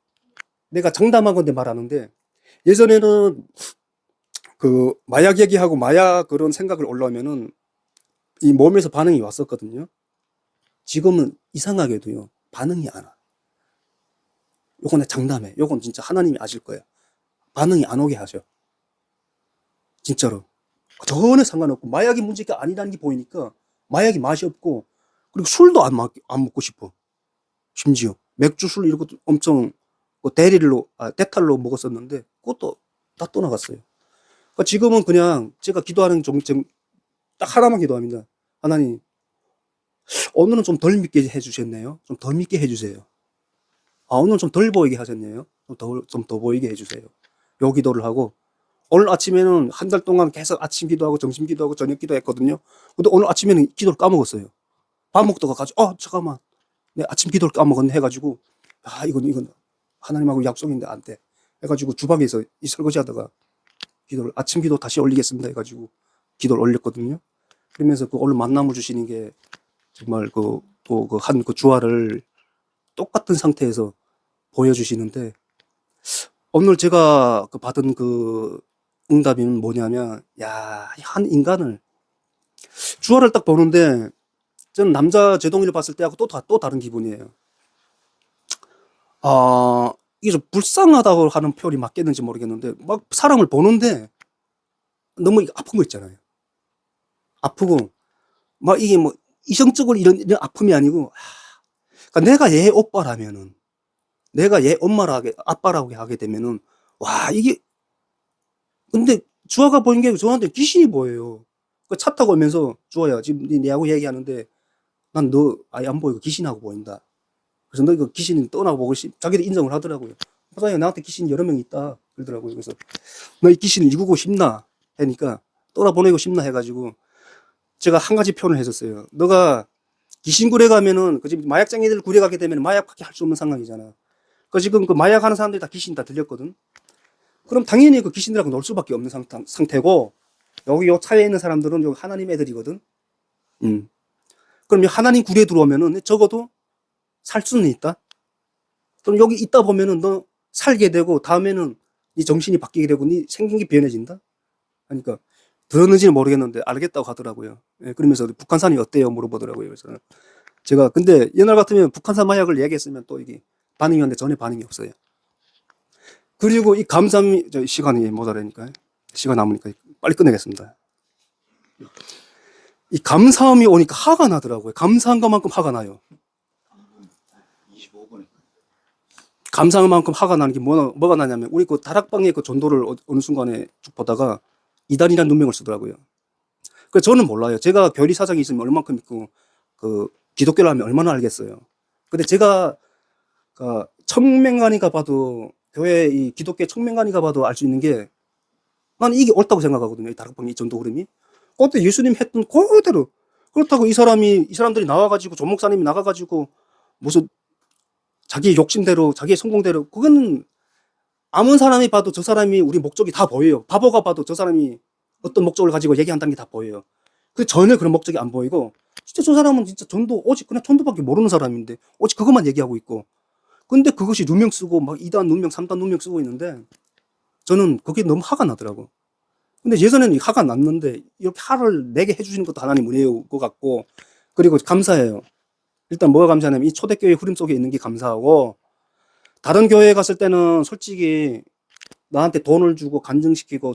S4: 내가 장담한 건데 말하는데 예전에는 그 마약 얘기하고 마약 그런 생각을 올라오면은 이 몸에서 반응이 왔었거든요. 지금은 이상하게도요 반응이 안 와. 요건 내 장담해. 요건 진짜 하나님이 아실 거예요. 반응이 안 오게 하셔. 진짜로. 전혀 상관없고 마약이 문제가 아니라는 게 보이니까 마약이 맛이 없고 그리고 술도 안 먹고 싶어. 심지어 맥주 술 이런 것도 엄청 대탈로 먹었었는데 그것도 다 떠나갔어요. 그러니까 지금은 그냥 제가 기도하는 딱 하나만 기도합니다. 하나님 오늘은 좀 덜 믿게 해주셨네요. 좀 더 믿게 해주세요. 오늘은 좀 덜 보이게 하셨네요. 좀 더 보이게 해주세요. 요 기도를 하고 오늘 아침에는 한 달 동안 계속 아침 기도하고 점심 기도하고 저녁 기도했거든요. 근데 오늘 아침에는 기도를 까먹었어요. 밥 먹다가 가지고 잠깐만 내 아침 기도를 까먹었네 해가지고 이건 하나님하고 약속인데 안 돼 해가지고 주방에서 이 설거지하다가 아침 기도 다시 올리겠습니다 해가지고 기도를 올렸거든요. 그러면서 오늘 만남을 주시는 게 정말 그 주화를 똑같은 상태에서 보여주시는데, 오늘 제가 받은 그 응답이 뭐냐면, 야, 한 인간을, 주화를 딱 보는데, 저는 남자 제동이를 봤을 때하고 또 다른 기분이에요. 이게 좀 불쌍하다고 하는 표현이 맞겠는지 모르겠는데, 막 사람을 보는데, 너무 아픈 거 있잖아요. 아프고, 막 이게 뭐, 이성적으로 이런 아픔이 아니고, 그러니까 내가 얘 오빠라면은, 내가 얘 아빠라고 하게 되면은, 와, 이게, 근데 주아가 보인 게 저한테 귀신이 보여요. 그 차 타고 오면서, 주아야, 지금 내하고 얘기하는데, 난 너 아예 안 보이고 귀신하고 보인다. 그래서 너 이거 귀신이 떠나고 보고 자기도 인정을 하더라고요. 사장님, 나한테 귀신이 여러 명 있다. 그러더라고요. 그래서, 너 이 귀신을 이기고 싶나? 하니까, 떠나보내고 싶나? 해가지고, 제가 한 가지 표현을 했었어요. 너가 귀신 굴에 가면은, 그 지금 마약장애들 굴에 가게 되면 마약밖에 할 수 없는 상황이잖아. 그 지금 그 마약 하는 사람들이 다 귀신 다 들렸거든. 그럼 당연히 그 귀신들하고 놀 수밖에 없는 상태고, 여기 요 차에 있는 사람들은 여기 하나님 애들이거든. 그럼 하나님 굴에 들어오면은 적어도 살 수는 있다. 그럼 여기 있다 보면은 너 살게 되고, 다음에는 네 정신이 바뀌게 되고, 네 생긴 게 변해진다. 그러니까 들었는지는 모르겠는데 알겠다고 하더라고요. 예, 그러면서 북한산이 어때요? 물어보더라고요. 그래서 제가 근데 옛날 같으면 북한산 마약을 얘기했으면 또 이게 반응이 왔는데 전혀 반응이 없어요. 그리고 이 감삼이 시간이 모자라니까 시간 남으니까 빨리 끝내겠습니다. 이 감사함이 오니까 화가 나더라고요. 감사한 것만큼 화가 나요.
S1: 25분.
S4: 감사한 만큼 화가 나는 게 뭐가 나냐면 우리 그 다락방의 그 전도를 어느 순간에 쭉 보다가 이단이라는 눈명을 쓰더라고요. 그래서 저는 몰라요. 제가 교리 사상이 있으면 얼만큼 있고 그 기독교를 하면 얼마나 알겠어요. 근데 제가 그 청명간이 가봐도 교회 이 기독교 청명간이 가봐도 알 수 있는 게 나는 이게 옳다고 생각하거든요. 이 다락방의 전도 흐름이. 그때 예수님 했던 그대로. 그렇다고 이 사람들이 나와가지고 조 목사님이 나가가지고 무슨 자기 욕심대로 자기의 성공대로 그거는 아무 사람이 봐도 저 사람이 우리 목적이 다 보여요. 바보가 봐도 저 사람이 어떤 목적을 가지고 얘기한다는 게 다 보여요. 그 전혀 그런 목적이 안 보이고 진짜 저 사람은 진짜 전도 오직 그냥 전도밖에 모르는 사람인데 오직 그것만 얘기하고 있고 근데 그것이 누명 쓰고 막 2단 누명 3단 누명 쓰고 있는데 저는 그게 너무 화가 나더라고. 근데 예전에는 화가 났는데 이렇게 화를 내게 해주시는 것도 하나님 은혜인 것 같고 그리고 감사해요. 일단 뭐가 감사하냐면 이 초대교회 흐름 속에 있는 게 감사하고 다른 교회에 갔을 때는 솔직히 나한테 돈을 주고 간증시키고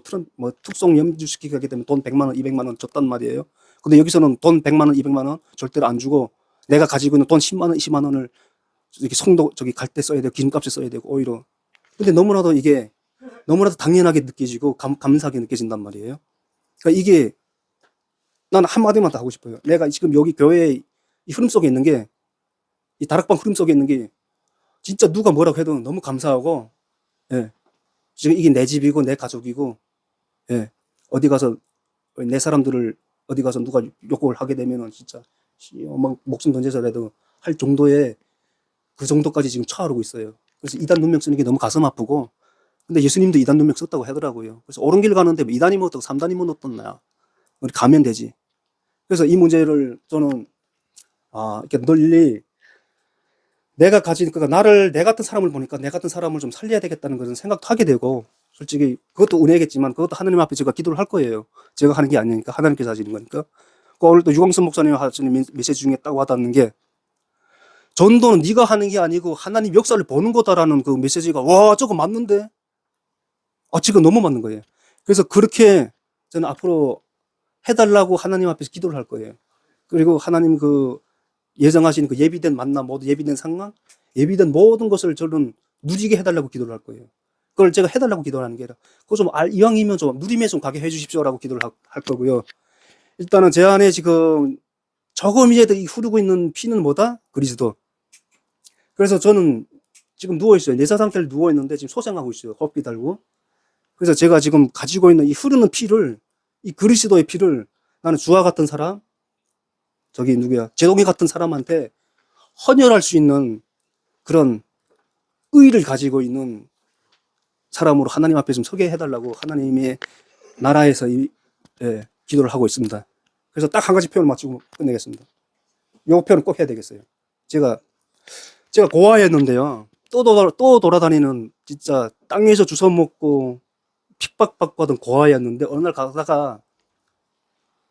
S4: 특송 염주시키게 하게 되면 돈 100만 원, 200만 원 줬단 말이에요. 근데 여기서는 돈 100만 원, 200만 원 절대로 안 주고 내가 가지고 있는 돈 10만 원, 20만 원을 이렇게 성도 갈 때 써야 되고 기름값에 써야 되고 오히려 근데 너무나도 이게 너무나도 당연하게 느껴지고 감사하게 느껴진단 말이에요. 그러니까 이게 난 한마디만 더 하고 싶어요. 내가 지금 여기 교회의 이 흐름 속에 있는 게 이 다락방 흐름 속에 있는 게 진짜 누가 뭐라고 해도 너무 감사하고 예. 지금 이게 내 집이고 내 가족이고 예. 어디 가서 내 사람들을 어디 가서 누가 욕을 하게 되면은 진짜 막 목숨 던져서라도 할 정도의 그 정도까지 지금 처하고 있어요. 그래서 이단 눈명 쓰는 게 너무 가슴 아프고 근데 예수님도 이단 눈명 썼다고 하더라고요. 그래서 옳은 길 가는데 뭐 2단이면 어떻고 3단이면 어떻나 우리 가면 되지. 그래서 이 문제를 저는 이렇게 널리 내가 가진 그러니까 내 같은 사람을 보니까 내 같은 사람을 좀 살려야 되겠다는 그런 생각도 하게 되고 솔직히 그것도 은혜겠지만 그것도 하나님 앞에 제가 기도를 할 거예요. 제가 하는 게 아니니까 하나님께서 하시는 거니까. 오늘 또 유광선 목사님 하시는 메시지 중에 딱 와닿는 게 전도는 네가 하는 게 아니고 하나님 역사를 보는 거다라는 그 메시지가 와 저거 맞는데 지금 너무 맞는 거예요. 그래서 그렇게 저는 앞으로 해달라고 하나님 앞에서 기도를 할 거예요. 그리고 하나님 그 예정하신 그 예비된 만남, 모두 예비된 상황, 예비된 모든 것을 저는 누리게 해달라고 기도를 할 거예요. 그걸 제가 해달라고 기도하는 게 아니라, 그거 좀 이왕이면 좀 누림에 좀 가게 해주십시오라고 기도를 할 거고요. 일단은 제 안에 지금 저금이에도 흐르고 있는 피는 뭐다? 그리스도. 그래서 저는 지금 누워있어요. 내사 상태를 누워있는데 지금 소생하고 있어요. 호흡기 달고. 그래서 제가 지금 가지고 있는 이 흐르는 피를, 이 그리스도의 피를 나는 주와 같은 사람, 저기 누구야 제동이 같은 사람한테 헌혈할 수 있는 그런 의의를 가지고 있는 사람으로 하나님 앞에 좀 서게 해달라고 하나님의 나라에서 기도를 하고 있습니다. 그래서 딱 한 가지 표현을 마치고 끝내겠습니다. 요 표현은 꼭 해야 되겠어요. 제가 제가 고아였는데요. 또 돌아다니는 진짜 땅 위에서 주워 먹고 핍박받고 하던 고아였는데 어느 날 가다가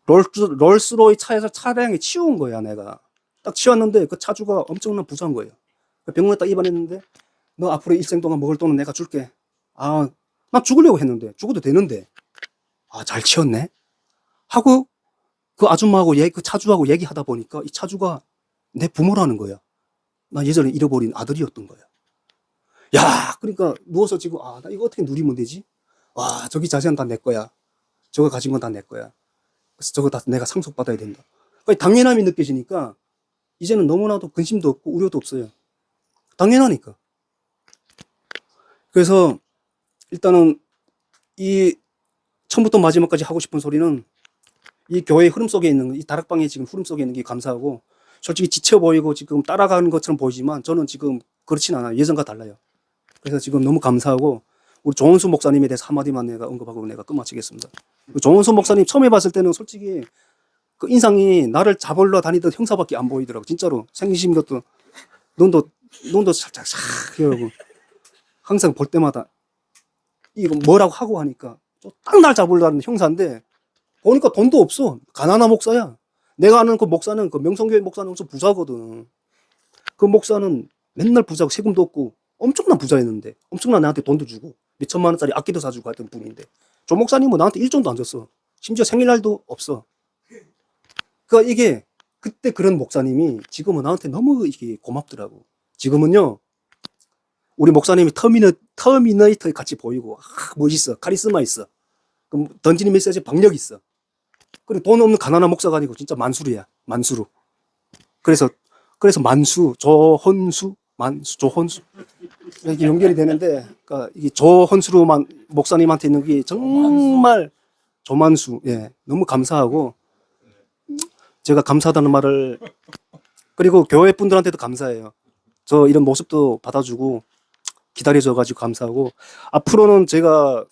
S4: 롤스로이 차에서 차량에 치운 거야, 내가. 딱 치웠는데 그 차주가 엄청난 부자인 거예요. 병원에 딱 입원했는데 너 앞으로 일생 동안 먹을 돈은 내가 줄게. 아, 난 죽으려고 했는데 죽어도 되는데 아, 잘 치웠네 하고 그 아줌마하고 그 차주하고 얘기하다 보니까 이 차주가 내 부모라는 거야. 나 예전에 잃어버린 아들이었던 거야. 야, 그러니까 누워서 지금 아, 나 이거 어떻게 누리면 되지? 와, 저기 자세한 다 내 거야. 저거 가진 건 다 내 거야. 그래서 저거 다 내가 상속받아야 된다. 그러니까 당연함이 느껴지니까 이제는 너무나도 근심도 없고 우려도 없어요. 당연하니까. 그래서 일단은 이 처음부터 마지막까지 하고 싶은 소리는 이 교회의 흐름 속에 있는 이 다락방의 지금 흐름 속에 있는 게 감사하고 솔직히 지쳐 보이고 지금 따라가는 것처럼 보이지만 저는 지금 그렇진 않아요. 예전과 달라요. 그래서 지금 너무 감사하고 우리 조원수 목사님에 대해서 한마디만 내가 언급하고 내가 끝마치겠습니다. 조원수 목사님 처음에 봤을 때는 솔직히 그 인상이 나를 잡으러 다니던 형사밖에 안 보이더라고. 진짜로 생기신 것도 눈도 살짝 싹 이러고 항상 볼 때마다 이거 뭐라고 하고 하니까 딱 날 잡으러 다니는 형사인데 보니까 돈도 없어. 가난한 목사야. 내가 아는 그 목사는 그 명성교회 목사는 엄청 부자거든. 그 목사는 맨날 부자고 세금도 없고 엄청난 부자였는데 엄청난 나한테 돈도 주고 몇 천만 원짜리 악기도 사주고 하던 분인데 조 목사님은 나한테 1전도 안 줬어. 심지어 생일날도 없어. 그러니까 이게 그때 그런 목사님이 지금은 나한테 너무 이게 고맙더라고. 지금은요 우리 목사님이 터미네이터 같이 보이고 멋있어. 카리스마 있어. 그럼 던지는 메시지 박력 있어. 그리고 돈 없는 가난한 목사가 아니고 진짜 만수르야. 만수르. 그래서 만수, 조헌수, 조헌수 이렇게 연결이 되는데, 그러니까 이 조헌수로 목사님한테 있는 게 정말 조만수, 예, 너무 감사하고 제가 감사하다는 말을 그리고 교회 분들한테도 감사해요. 저 이런 모습도 받아주고 기다려줘가지고 감사하고 앞으로는 제가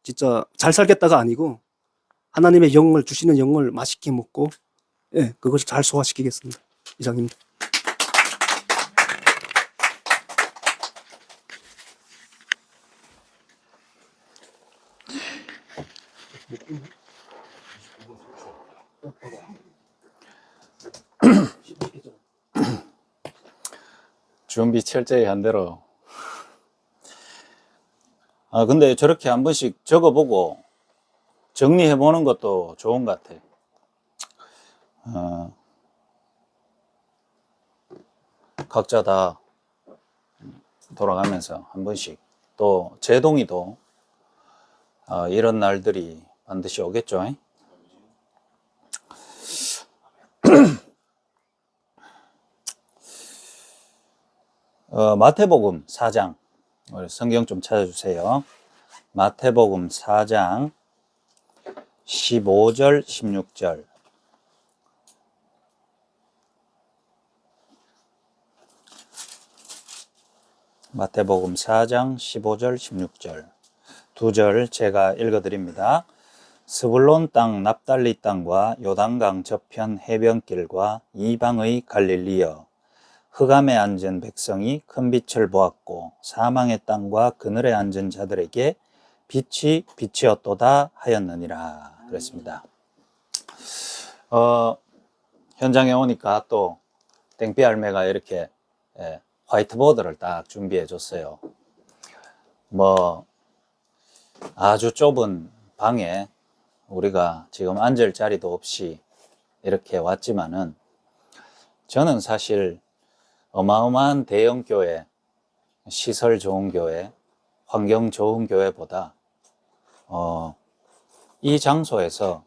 S4: 진짜 잘 살겠다가 아니고 하나님의 영을 주시는 영을 맛있게 먹고 예, 그것을 잘 소화시키겠습니다. 이상입니다.
S1: 준비 철저히 한 대로. 아, 근데 저렇게 한 번씩 적어보고 정리해보는 것도 좋은 것 같아. 각자 다 돌아가면서 한 번씩 또 제동이도 이런 날들이 반드시 오겠죠. 마태복음 4장 성경 좀 찾아주세요. 마태복음 4장 15절 16절 마태복음 4장 15절 16절 두 절 제가 읽어드립니다. 스불론 땅 납달리 땅과 요단강 저편 해변길과 이방의 갈릴리여 흑암에 앉은 백성이 큰 빛을 보았고 사망의 땅과 그늘에 앉은 자들에게 빛이 빛이었도다 하였느니라 그랬습니다. 현장에 오니까 또 땡비 할매가 이렇게 화이트보드를 딱 준비해 줬어요. 뭐 아주 좁은 방에 우리가 지금 앉을 자리도 없이 이렇게 왔지만은 저는 사실 어마어마한 대형 교회, 시설 좋은 교회, 환경 좋은 교회보다 이 장소에서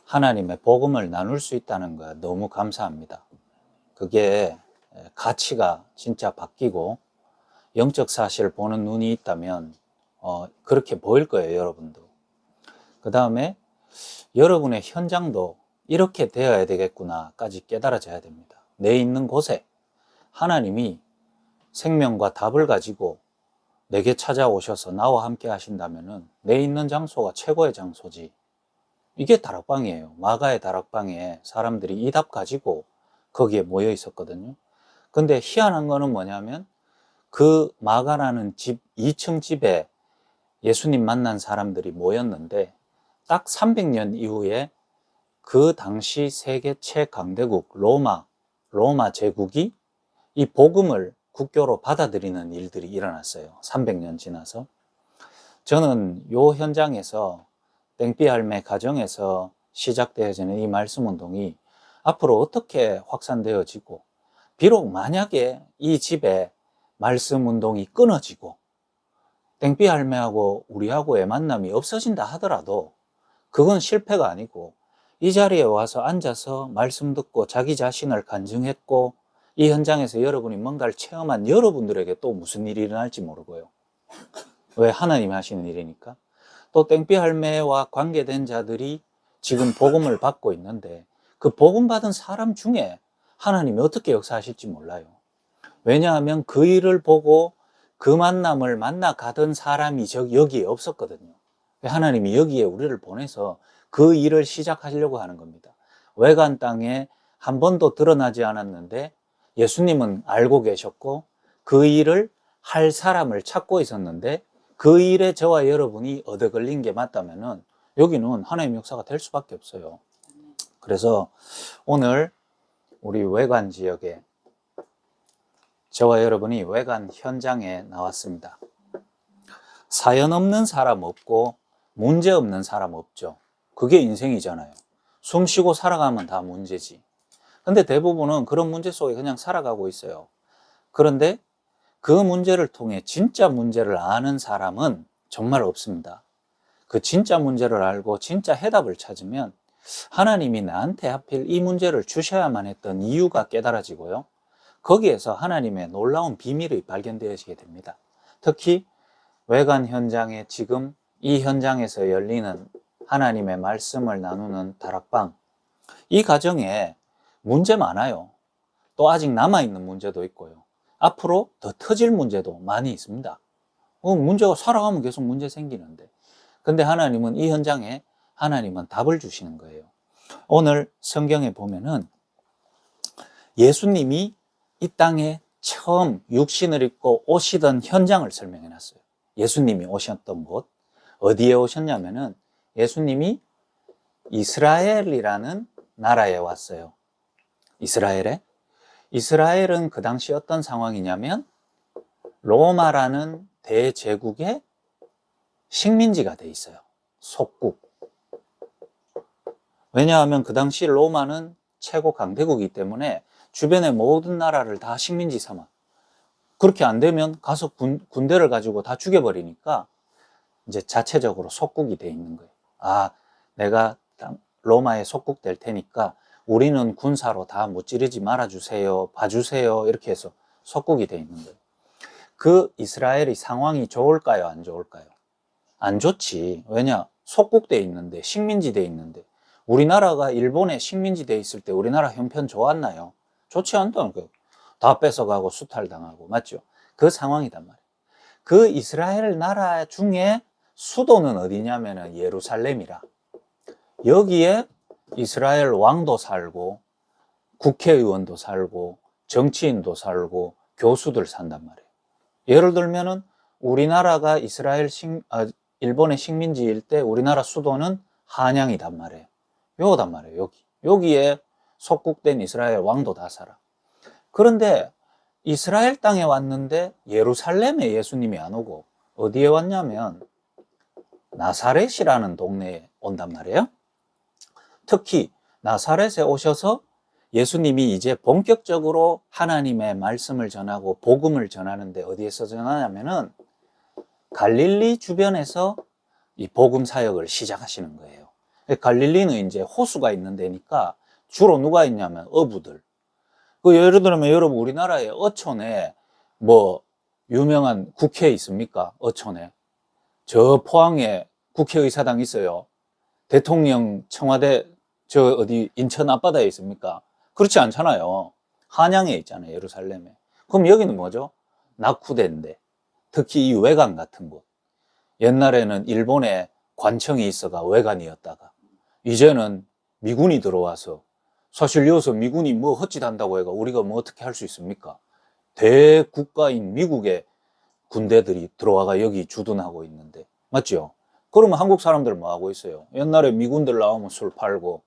S1: 하나님의 복음을 나눌 수 있다는 거 너무 감사합니다. 그게 가치가 진짜 바뀌고 영적 사실을 보는 눈이 있다면 그렇게 보일 거예요, 여러분도. 그 다음에 여러분의 현장도 이렇게 되어야 되겠구나까지 깨달아져야 됩니다. 내 있는 곳에 하나님이 생명과 답을 가지고 내게 찾아오셔서 나와 함께 하신다면은 내 있는 장소가 최고의 장소지. 이게 다락방이에요. 마가의 다락방에 사람들이 이 답 가지고 거기에 모여 있었거든요. 근데 희한한 거는 뭐냐면 그 마가라는 집 2층 집에 예수님 만난 사람들이 모였는데 딱 300년 이후에 그 당시 세계 최강대국 로마 제국이 이 복음을 국교로 받아들이는 일들이 일어났어요. 300년 지나서. 저는 요 현장에서 땡삐 할매 가정에서 시작되어지는 이 말씀 운동이 앞으로 어떻게 확산되어지고, 비록 만약에 이 집에 말씀 운동이 끊어지고 땡삐 할매하고 우리하고의 만남이 없어진다 하더라도 그건 실패가 아니고, 이 자리에 와서 앉아서 말씀 듣고 자기 자신을 간증했고 이 현장에서 여러분이 뭔가를 체험한 여러분들에게 또 무슨 일이 일어날지 모르고요. 왜? 하나님이 하시는 일이니까. 또 땡삐 할매와 관계된 자들이 지금 복음을 받고 있는데 그 복음 받은 사람 중에 하나님이 어떻게 역사하실지 몰라요. 왜냐하면 그 일을 보고 그 만남을 만나 가던 사람이 여기에 없었거든요. 하나님이 여기에 우리를 보내서 그 일을 시작하시려고 하는 겁니다. 외간 땅에 한 번도 드러나지 않았는데 예수님은 알고 계셨고 그 일을 할 사람을 찾고 있었는데 그 일에 저와 여러분이 얻어 걸린 게 맞다면은 여기는 하나님의 역사가 될 수밖에 없어요. 그래서 오늘 우리 외관 지역에 저와 여러분이 외관 현장에 나왔습니다. 사연 없는 사람 없고 문제 없는 사람 없죠. 그게 인생이잖아요. 숨 쉬고 살아가면 다 문제지. 근데 대부분은 그런 문제 속에 그냥 살아가고 있어요. 그런데 그 문제를 통해 진짜 문제를 아는 사람은 정말 없습니다. 그 진짜 문제를 알고 진짜 해답을 찾으면 하나님이 나한테 하필 이 문제를 주셔야만 했던 이유가 깨달아지고요. 거기에서 하나님의 놀라운 비밀이 발견되어지게 됩니다. 특히 외관 현장에 지금 이 현장에서 열리는 하나님의 말씀을 나누는 다락방, 이 과정에 문제 많아요. 또 아직 남아있는 문제도 있고요. 앞으로 더 터질 문제도 많이 있습니다. 문제가 살아가면 계속 문제 생기는데, 근데 하나님은 이 현장에 하나님은 답을 주시는 거예요. 오늘 성경에 보면은 예수님이 이 땅에 처음 육신을 입고 오시던 현장을 설명해 놨어요. 예수님이 오셨던 곳, 어디에 오셨냐면은 예수님이 이스라엘이라는 나라에 왔어요. 이스라엘은 그 당시 어떤 상황이냐면 로마라는 대제국의 식민지가 돼 있어요. 속국. 왜냐하면 그 당시 로마는 최고 강대국이기 때문에 주변의 모든 나라를 다 식민지 삼아. 그렇게 안 되면 가서 군대를 가지고 다 죽여버리니까 이제 자체적으로 속국이 돼 있는 거예요. 아, 내가 로마에 속국 될 테니까 우리는 군사로 다 무찌르지 말아주세요, 봐주세요, 이렇게 해서 속국이 돼 있는 거예요. 그 이스라엘이 상황이 좋을까요, 안 좋을까요? 안 좋지. 왜냐? 속국돼 있는데, 식민지 돼 있는데, 우리나라가 일본에 식민지 돼 있을 때 우리나라 형편 좋았나요? 좋지 않다는 거예요. 다 뺏어가고 수탈당하고, 맞죠? 그 상황이단 말이에요. 그 이스라엘 나라 중에 수도는 어디냐면은 예루살렘이라. 여기에 이스라엘 왕도 살고 국회의원도 살고 정치인도 살고 교수들 산단 말이에요. 예를 들면은 우리나라가 일본의 식민지일 때 우리나라 수도는 한양이단 말이에요. 요거단 말이에요. 여기에 속국된 이스라엘 왕도 다 살아. 그런데 이스라엘 땅에 왔는데 예루살렘에 예수님이 안 오고 어디에 왔냐면 나사렛이라는 동네에 온단 말이에요. 특히 나사렛에 오셔서 예수님이 이제 본격적으로 하나님의 말씀을 전하고 복음을 전하는데 어디에서 전하냐면은 갈릴리 주변에서 이 복음 사역을 시작하시는 거예요. 갈릴리는 이제 호수가 있는 데니까 주로 누가 있냐면 어부들. 예를 들면 여러분 우리나라의 어촌에 뭐 유명한 국회 있습니까? 어촌에. 저 포항에 국회의사당 있어요. 대통령 청와대 어디 인천 앞바다에 있습니까? 그렇지 않잖아요. 한양에 있잖아요. 예루살렘에. 그럼 여기는 뭐죠? 낙후대인데. 특히 이 외관 같은 곳. 옛날에는 일본에 관청이 있어가 외관이었다가 이제는 미군이 들어와서 사실 여기서 미군이 뭐 헛짓한다고 해가 우리가 뭐 어떻게 할 수 있습니까? 대국가인 미국의 군대들이 들어와가 여기 주둔하고 있는데, 맞죠? 그러면 한국 사람들 뭐 하고 있어요? 옛날에 미군들 나오면 술 팔고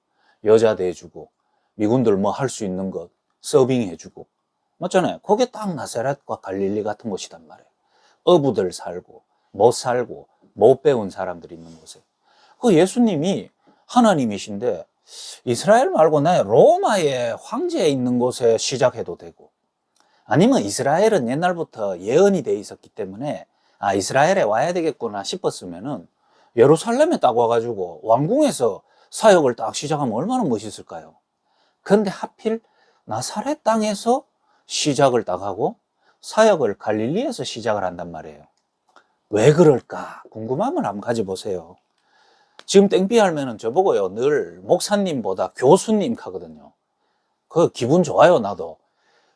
S1: 여자 대주고 미군들 뭐 할 수 있는 것 서빙 해주고, 맞잖아요. 그게 딱 나사렛과 갈릴리 같은 곳이단 말이에요. 어부들 살고 못 살고 못 배운 사람들이 있는 곳에. 그 예수님이 하나님이신데 이스라엘 말고 나 로마의 황제에 있는 곳에 시작해도 되고, 아니면 이스라엘은 옛날부터 예언이 돼 있었기 때문에 아, 이스라엘에 와야 되겠구나 싶었으면은 예루살렘에 딱 와가지고 왕궁에서 사역을 딱 시작하면 얼마나 멋있을까요? 그런데 하필 나사렛 땅에서 시작을 딱 하고 사역을 갈릴리에서 시작을 한단 말이에요. 왜 그럴까 궁금하면 한번 가져보세요. 지금 땡비 할매는 저보고요 늘 목사님보다 교수님 하거든요. 그 기분 좋아요. 나도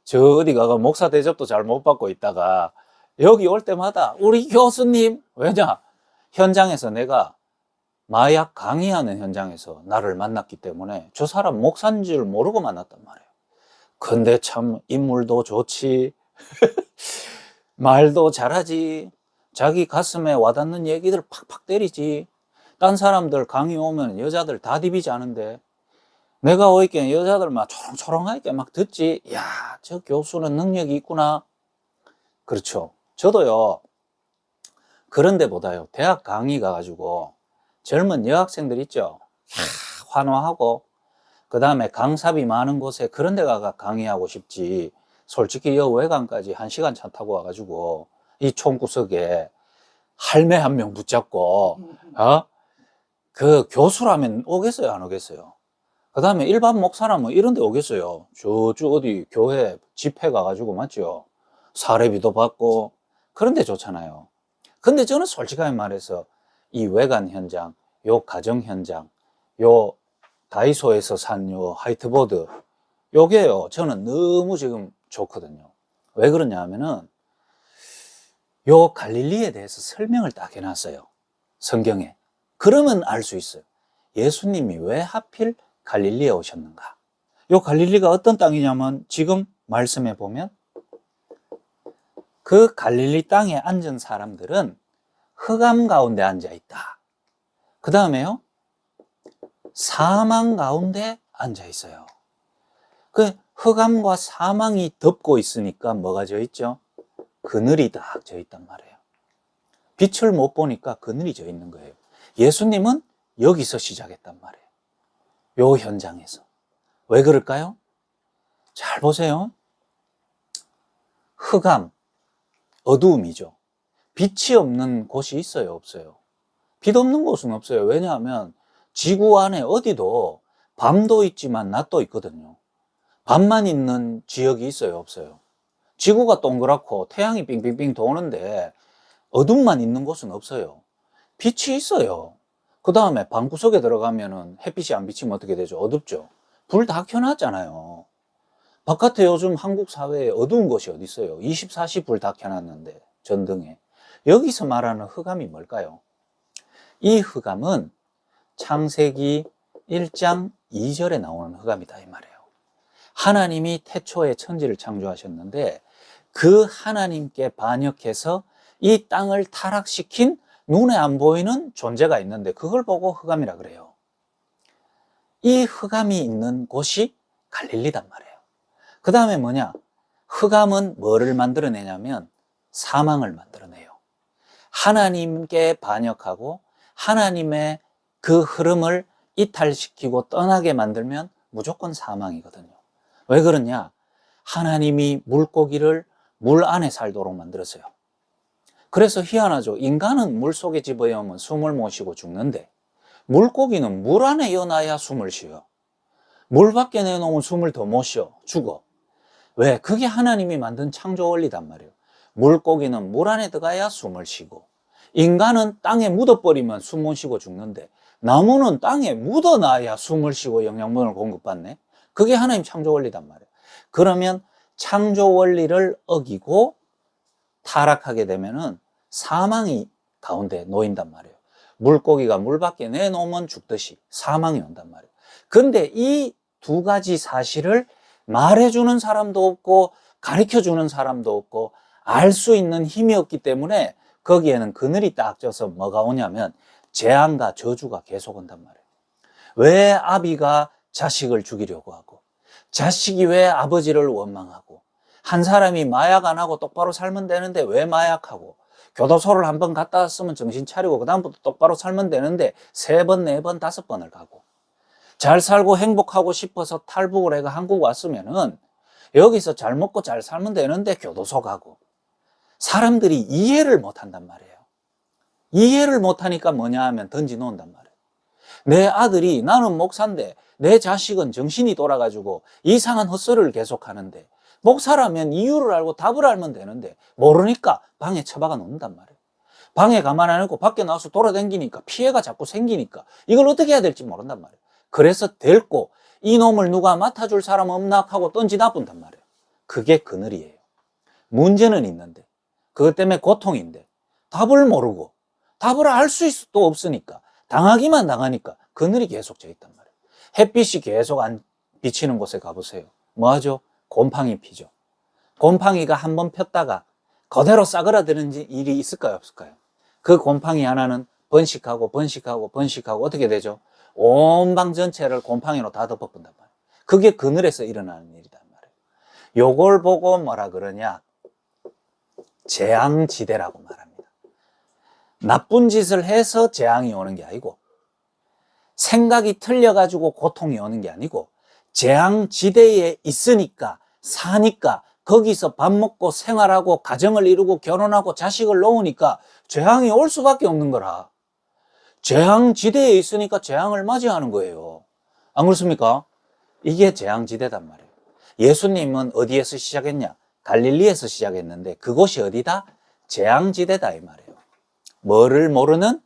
S1: 저 어디 가가 목사 대접도 잘 못 받고 있다가 여기 올 때마다 우리 교수님, 왜냐 현장에서 내가 마약 강의하는 현장에서 나를 만났기 때문에 저 사람 목사인 줄 모르고 만났단 말이에요. 근데 참 인물도 좋지 말도 잘하지, 자기 가슴에 와닿는 얘기들 팍팍 때리지. 딴 사람들 강의 오면 여자들 다 디비지 않은데 내가 오니까 여자들 막 초롱초롱하게 막 듣지. 야, 저 교수는 능력이 있구나. 그렇죠. 저도요 그런 데보다요 대학 강의 가가지고 젊은 여학생들 있죠. 환호하고 그 다음에 강사비 많은 곳에 그런 데 가가 강의하고 싶지. 솔직히 여 외관까지 1시간 차 타고 와가지고 이 총구석에 할매 한 명 붙잡고 그 교수라면 오겠어요 안 오겠어요? 그 다음에 일반 목사라면 이런 데 오겠어요? 저쪽 어디 교회 집회 가가지고, 맞죠? 사례비도 받고 그런 데 좋잖아요. 근데 저는 솔직하게 말해서 이 외관 현장, 요 가정 현장, 요 다이소에서 산 요 화이트보드, 요게요 저는 너무 지금 좋거든요. 왜 그러냐 하면은 요 갈릴리에 대해서 설명을 딱 해놨어요 성경에. 그러면 알 수 있어요 예수님이 왜 하필 갈릴리에 오셨는가. 요 갈릴리가 어떤 땅이냐면 지금 말씀해 보면 그 갈릴리 땅에 앉은 사람들은 흑암 가운데 앉아 있다. 그 다음에요 사망 가운데 앉아 있어요. 그 흑암과 사망이 덮고 있으니까 뭐가 져 있죠? 그늘이 딱 져 있단 말이에요. 빛을 못 보니까 그늘이 져 있는 거예요. 예수님은 여기서 시작했단 말이에요. 요 현장에서. 왜 그럴까요? 잘 보세요. 흑암, 어두움이죠. 빛이 없는 곳이 있어요, 없어요? 빛 없는 곳은 없어요. 왜냐하면 지구 안에 어디도 밤도 있지만 낮도 있거든요. 밤만 있는 지역이 있어요, 없어요? 지구가 동그랗고 태양이 빙빙빙 도는데 어둠만 있는 곳은 없어요. 빛이 있어요. 그 다음에 방구석에 들어가면은 햇빛이 안 비치면 어떻게 되죠? 어둡죠. 불 다 켜놨잖아요. 바깥에 요즘 한국 사회에 어두운 곳이 어디 있어요? 24시 불 다 켜놨는데 전등에. 여기서 말하는 흑암이 뭘까요? 이 흑암은 창세기 1장 2절에 나오는 흑암이다 이 말이에요. 하나님이 태초에 천지를 창조하셨는데 그 하나님께 반역해서 이 땅을 타락시킨 눈에 안 보이는 존재가 있는데 그걸 보고 흑암이라 그래요. 이 흑암이 있는 곳이 갈릴리단 말이에요. 그 다음에 뭐냐? 흑암은 뭐를 만들어내냐면 사망을 만들어내요. 하나님께 반역하고 하나님의 그 흐름을 이탈시키고 떠나게 만들면 무조건 사망이거든요. 왜 그러냐? 하나님이 물고기를 물 안에 살도록 만들었어요. 그래서 희한하죠. 인간은 물 속에 집어넣으면 숨을 못 쉬고 죽는데 물고기는 물 안에 넣어놔야 숨을 쉬어. 물 밖에 내놓으면 숨을 더 못 쉬어. 죽어. 왜? 그게 하나님이 만든 창조 원리단 말이에요. 물고기는 물 안에 들어가야 숨을 쉬고 인간은 땅에 묻어버리면 숨 못 쉬고 죽는데 나무는 땅에 묻어놔야 숨을 쉬고 영양분을 공급받네. 그게 하나님 창조 원리단 말이에요. 그러면 창조 원리를 어기고 타락하게 되면은 사망이 가운데 놓인단 말이에요. 물고기가 물 밖에 내놓으면 죽듯이 사망이 온단 말이에요. 그런데 이 두 가지 사실을 말해주는 사람도 없고 가르쳐 주는 사람도 없고 알 수 있는 힘이 없기 때문에 거기에는 그늘이 딱 져서 뭐가 오냐면 재앙과 저주가 계속 온단 말이에요. 왜 아비가 자식을 죽이려고 하고, 자식이 왜 아버지를 원망하고, 한 사람이 마약 안 하고 똑바로 살면 되는데 왜 마약하고, 교도소를 한번 갔다 왔으면 정신 차리고 그다음부터 똑바로 살면 되는데 3번, 4번, 5번을 가고, 잘 살고 행복하고 싶어서 탈북을 해가 한국 왔으면은 여기서 잘 먹고 잘 살면 되는데 교도소 가고. 사람들이 이해를 못 한단 말이에요. 이해를 못 하니까 뭐냐 하면 던지 놓는단 말이에요. 내 아들이, 나는 목사인데 내 자식은 정신이 돌아가지고 이상한 헛소리를 계속 하는데, 목사라면 이유를 알고 답을 알면 되는데 모르니까 방에 처박아 놓는단 말이에요. 방에 가만 안 있고 밖에 나와서 돌아다니니까 피해가 자꾸 생기니까 이걸 어떻게 해야 될지 모른단 말이에요. 그래서 데리고 이놈을 누가 맡아줄 사람 없나 하고 던지 놔둔단 말이에요. 그게 그늘이에요. 문제는 있는데, 그것 때문에 고통인데 답을 모르고 답을 알 수도 없으니까 당하기만 당하니까 그늘이 계속 져 있단 말이에요. 햇빛이 계속 안 비치는 곳에 가보세요. 뭐 하죠? 곰팡이 피죠. 곰팡이가 한번 폈다가 그대로 싸그라드는 일이 있을까요, 없을까요? 그 곰팡이 하나는 번식하고 번식하고 번식하고 어떻게 되죠? 온 방 전체를 곰팡이로 다 덮어본단 말이에요. 그게 그늘에서 일어나는 일이단 말이에요. 요걸 보고 뭐라 그러냐? 재앙지대라고 말합니다. 나쁜 짓을 해서 재앙이 오는 게 아니고, 생각이 틀려가지고 고통이 오는 게 아니고, 재앙지대에 있으니까, 사니까, 거기서 밥 먹고 생활하고 가정을 이루고 결혼하고 자식을 놓으니까 재앙이 올 수밖에 없는 거라. 재앙지대에 있으니까 재앙을 맞이하는 거예요. 안 그렇습니까? 이게 재앙지대단 말이에요. 예수님은 어디에서 시작했냐? 갈릴리에서 시작했는데 그곳이 어디다? 재앙지대다 이 말이에요. 뭐를 모르는?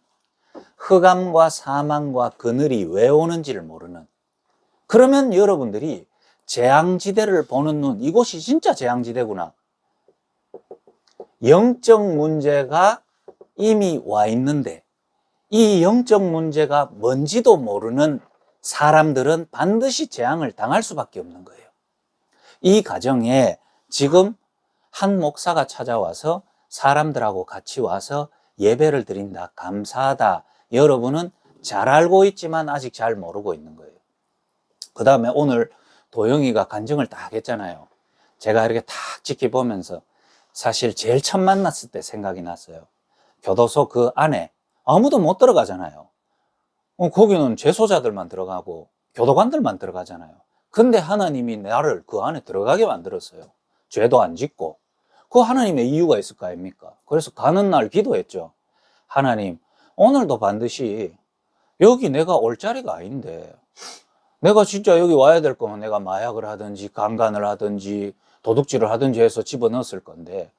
S1: 흑암과 사망과 그늘이 왜 오는지를 모르는. 그러면 여러분들이 재앙지대를 보는 눈, 이곳이 진짜 재앙지대구나. 영적 문제가 이미 와 있는데 이 영적 문제가 뭔지도 모르는 사람들은 반드시 재앙을 당할 수밖에 없는 거예요. 이 가정에 지금 한 목사가 찾아와서 사람들하고 같이 와서 예배를 드린다, 감사하다. 여러분은 잘 알고 있지만 아직 잘 모르고 있는 거예요. 그 다음에 오늘 도영이가 간증을 딱 했잖아요. 제가 이렇게 탁 지켜보면서 사실 제일 처음 만났을 때 생각이 났어요. 교도소 그 안에 아무도 못 들어가잖아요. 거기는 재소자들만 들어가고 교도관들만 들어가잖아요. 근데 하나님이 나를 그 안에 들어가게 만들었어요. 죄도 안 짓고. 그 하나님의 이유가 있을 거 아닙니까? 그래서 가는 날 기도했죠. 하나님, 오늘도 반드시 여기 내가 올 자리가 아닌데, 내가 진짜 여기 와야 될 거면 내가 마약을 하든지 강간을 하든지 도둑질을 하든지 해서 집어넣었을 건데,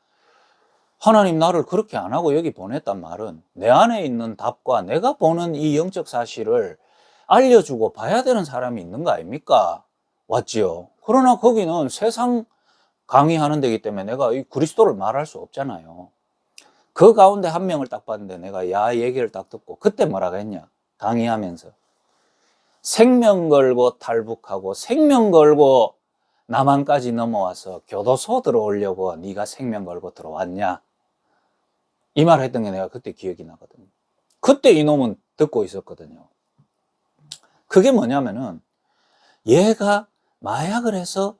S1: 하나님 나를 그렇게 안 하고 여기 보냈단 말은 내 안에 있는 답과 내가 보는 이 영적 사실을 알려주고 봐야 되는 사람이 있는 거 아닙니까? 왔지요. 그러나 거기는 세상 강의하는 데기 때문에 내가 이 그리스도를 말할 수 없잖아요. 그 가운데 한 명을 딱 봤는데 내가 야 얘기를 딱 듣고 그때 뭐라고 했냐? 강의하면서 생명 걸고 탈북하고 생명 걸고 남한까지 넘어와서 교도소 들어오려고 네가 생명 걸고 들어왔냐? 이 말 했던 게 내가 그때 기억이 나거든요. 그때 이놈은 듣고 있었거든요. 그게 뭐냐면은 얘가 마약을 해서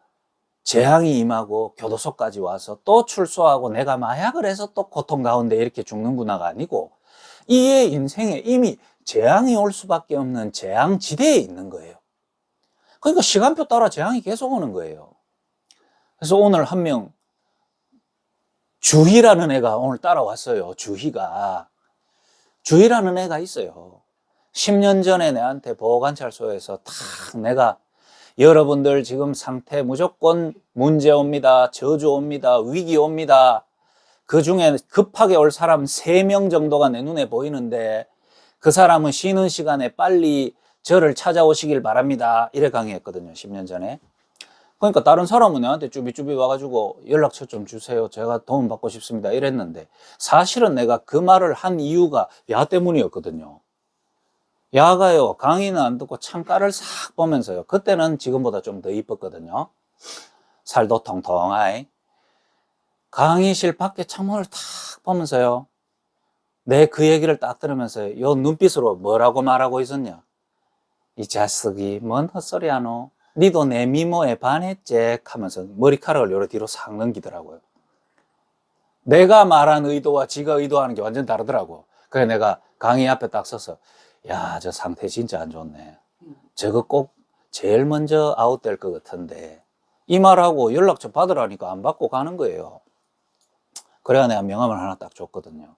S1: 재앙이 임하고 교도소까지 와서 또 출소하고 내가 마약을 해서 또 고통 가운데 이렇게 죽는구나가 아니고 이의 인생에 이미 재앙이 올 수밖에 없는 재앙지대에 있는 거예요. 그러니까 시간표 따라 재앙이 계속 오는 거예요. 그래서 오늘 한 명 주희라는 애가 오늘 따라왔어요. 주희라는 애가 있어요. 10년 전에 내한테 보호관찰소에서 탁 내가 여러분들 지금 상태 무조건 문제 옵니다. 저주 옵니다. 위기 옵니다. 그 중에 급하게 올 사람 3명 정도가 내 눈에 보이는데 그 사람은 쉬는 시간에 빨리 저를 찾아오시길 바랍니다. 이래 강의했거든요. 10년 전에. 그러니까 다른 사람은 내한테 쭈비쭈비 와가지고 연락처 좀 주세요. 제가 도움 받고 싶습니다. 이랬는데 사실은 내가 그 말을 한 이유가 야 때문이었거든요. 야가요, 강의는 안 듣고 창가를 싹 보면서요. 그때는 지금보다 좀 더 이뻤거든요. 살도 통통하이. 강의실 밖에 창문을 탁 보면서요. 내 그 얘기를 딱 들으면서 요 눈빛으로 뭐라고 말하고 있었냐. 이 자식이 뭔 헛소리 하노? 니도 내 미모에 반했지? 하면서 머리카락을 요래 뒤로 싹 넘기더라고요. 내가 말한 의도와 지가 의도하는 게 완전 다르더라고. 그래서 내가 강의 앞에 딱 서서 야, 저 상태 진짜 안 좋네. 저거 꼭 제일 먼저 아웃될 것 같은데 이 말하고 연락처 받으라니까 안 받고 가는 거예요. 그래야 내가 명함을 하나 딱 줬거든요.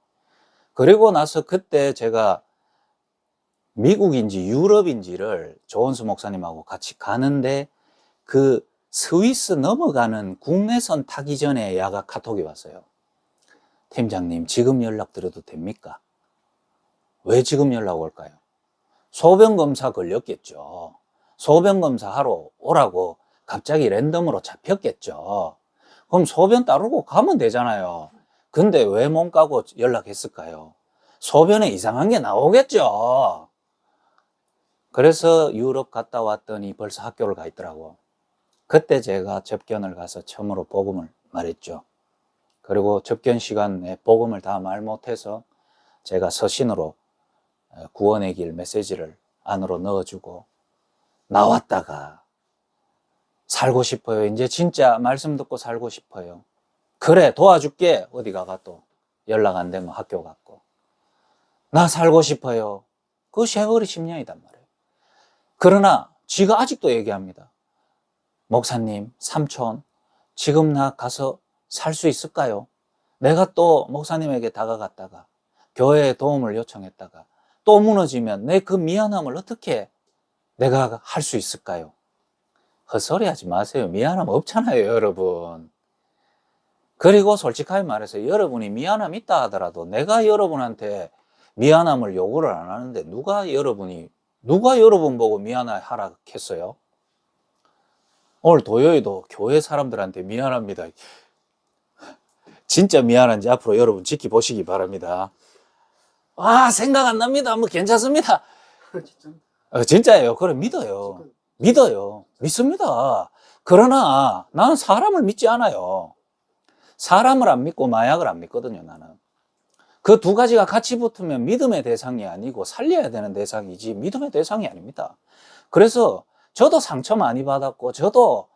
S1: 그리고 나서 그때 제가 미국인지 유럽인지를 조원수 목사님하고 같이 가는데 그 스위스 넘어가는 국내선 타기 전에 야가 카톡이 왔어요. 팀장님, 지금 연락드려도 됩니까? 왜 지금 연락 올까요? 소변검사 걸렸겠죠. 소변검사 하러 오라고 갑자기 랜덤으로 잡혔겠죠. 그럼 소변 따르고 가면 되잖아요. 근데 왜 몸 까고 연락했을까요? 소변에 이상한 게 나오겠죠. 그래서 유럽 갔다 왔더니 벌써 학교를 가 있더라고. 그때 제가 접견을 가서 처음으로 복음을 말했죠. 그리고 접견 시간에 복음을 다 말 못해서 제가 서신으로 구원의 길 메시지를 안으로 넣어주고 나왔다가 살고 싶어요. 이제 진짜 말씀 듣고 살고 싶어요. 그래, 도와줄게. 어디 가가 또 연락 안 되면 학교 갔고. 나 살고 싶어요. 그거 세월이 10년이단 말이에요. 그러나 지가 아직도 얘기합니다. 목사님, 삼촌, 지금 나 가서 살 수 있을까요? 내가 또 목사님에게 다가갔다가 교회에 도움을 요청했다가 또 무너지면 내 그 미안함을 어떻게 내가 할 수 있을까요? 헛소리 하지 마세요. 미안함 없잖아요, 여러분. 그리고 솔직하게 말해서 여러분이 미안함 있다 하더라도 내가 여러분한테 미안함을 요구를 안 하는데 누가 여러분 보고 미안하라 했어요? 오늘 도요이도 교회 사람들한테 미안합니다. 진짜 미안한지 앞으로 여러분 지켜보시기 바랍니다. 아, 생각 안 납니다. 뭐 괜찮습니다. 진짜예요. 그래, 믿어요. 믿습니다. 그러나 나는 사람을 믿지 않아요. 사람을 안 믿고 마약을 안 믿거든요, 나는. 그 두 가지가 같이 붙으면 믿음의 대상이 아니고 살려야 되는 대상이지 믿음의 대상이 아닙니다. 그래서 저도 상처 많이 받았고 저도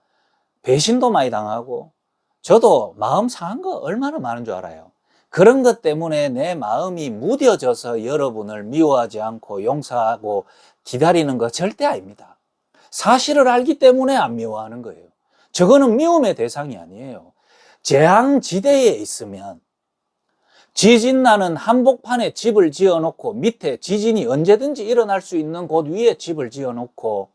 S1: 배신도 많이 당하고 저도 마음 상한 거 얼마나 많은 줄 알아요. 그런 것 때문에 내 마음이 무뎌져서 여러분을 미워하지 않고 용서하고 기다리는 거 절대 아닙니다. 사실을 알기 때문에 안 미워하는 거예요. 저거는 미움의 대상이 아니에요. 재앙지대에 있으면 지진 나는 한복판에 집을 지어놓고 밑에 지진이 언제든지 일어날 수 있는 곳 위에 집을 지어놓고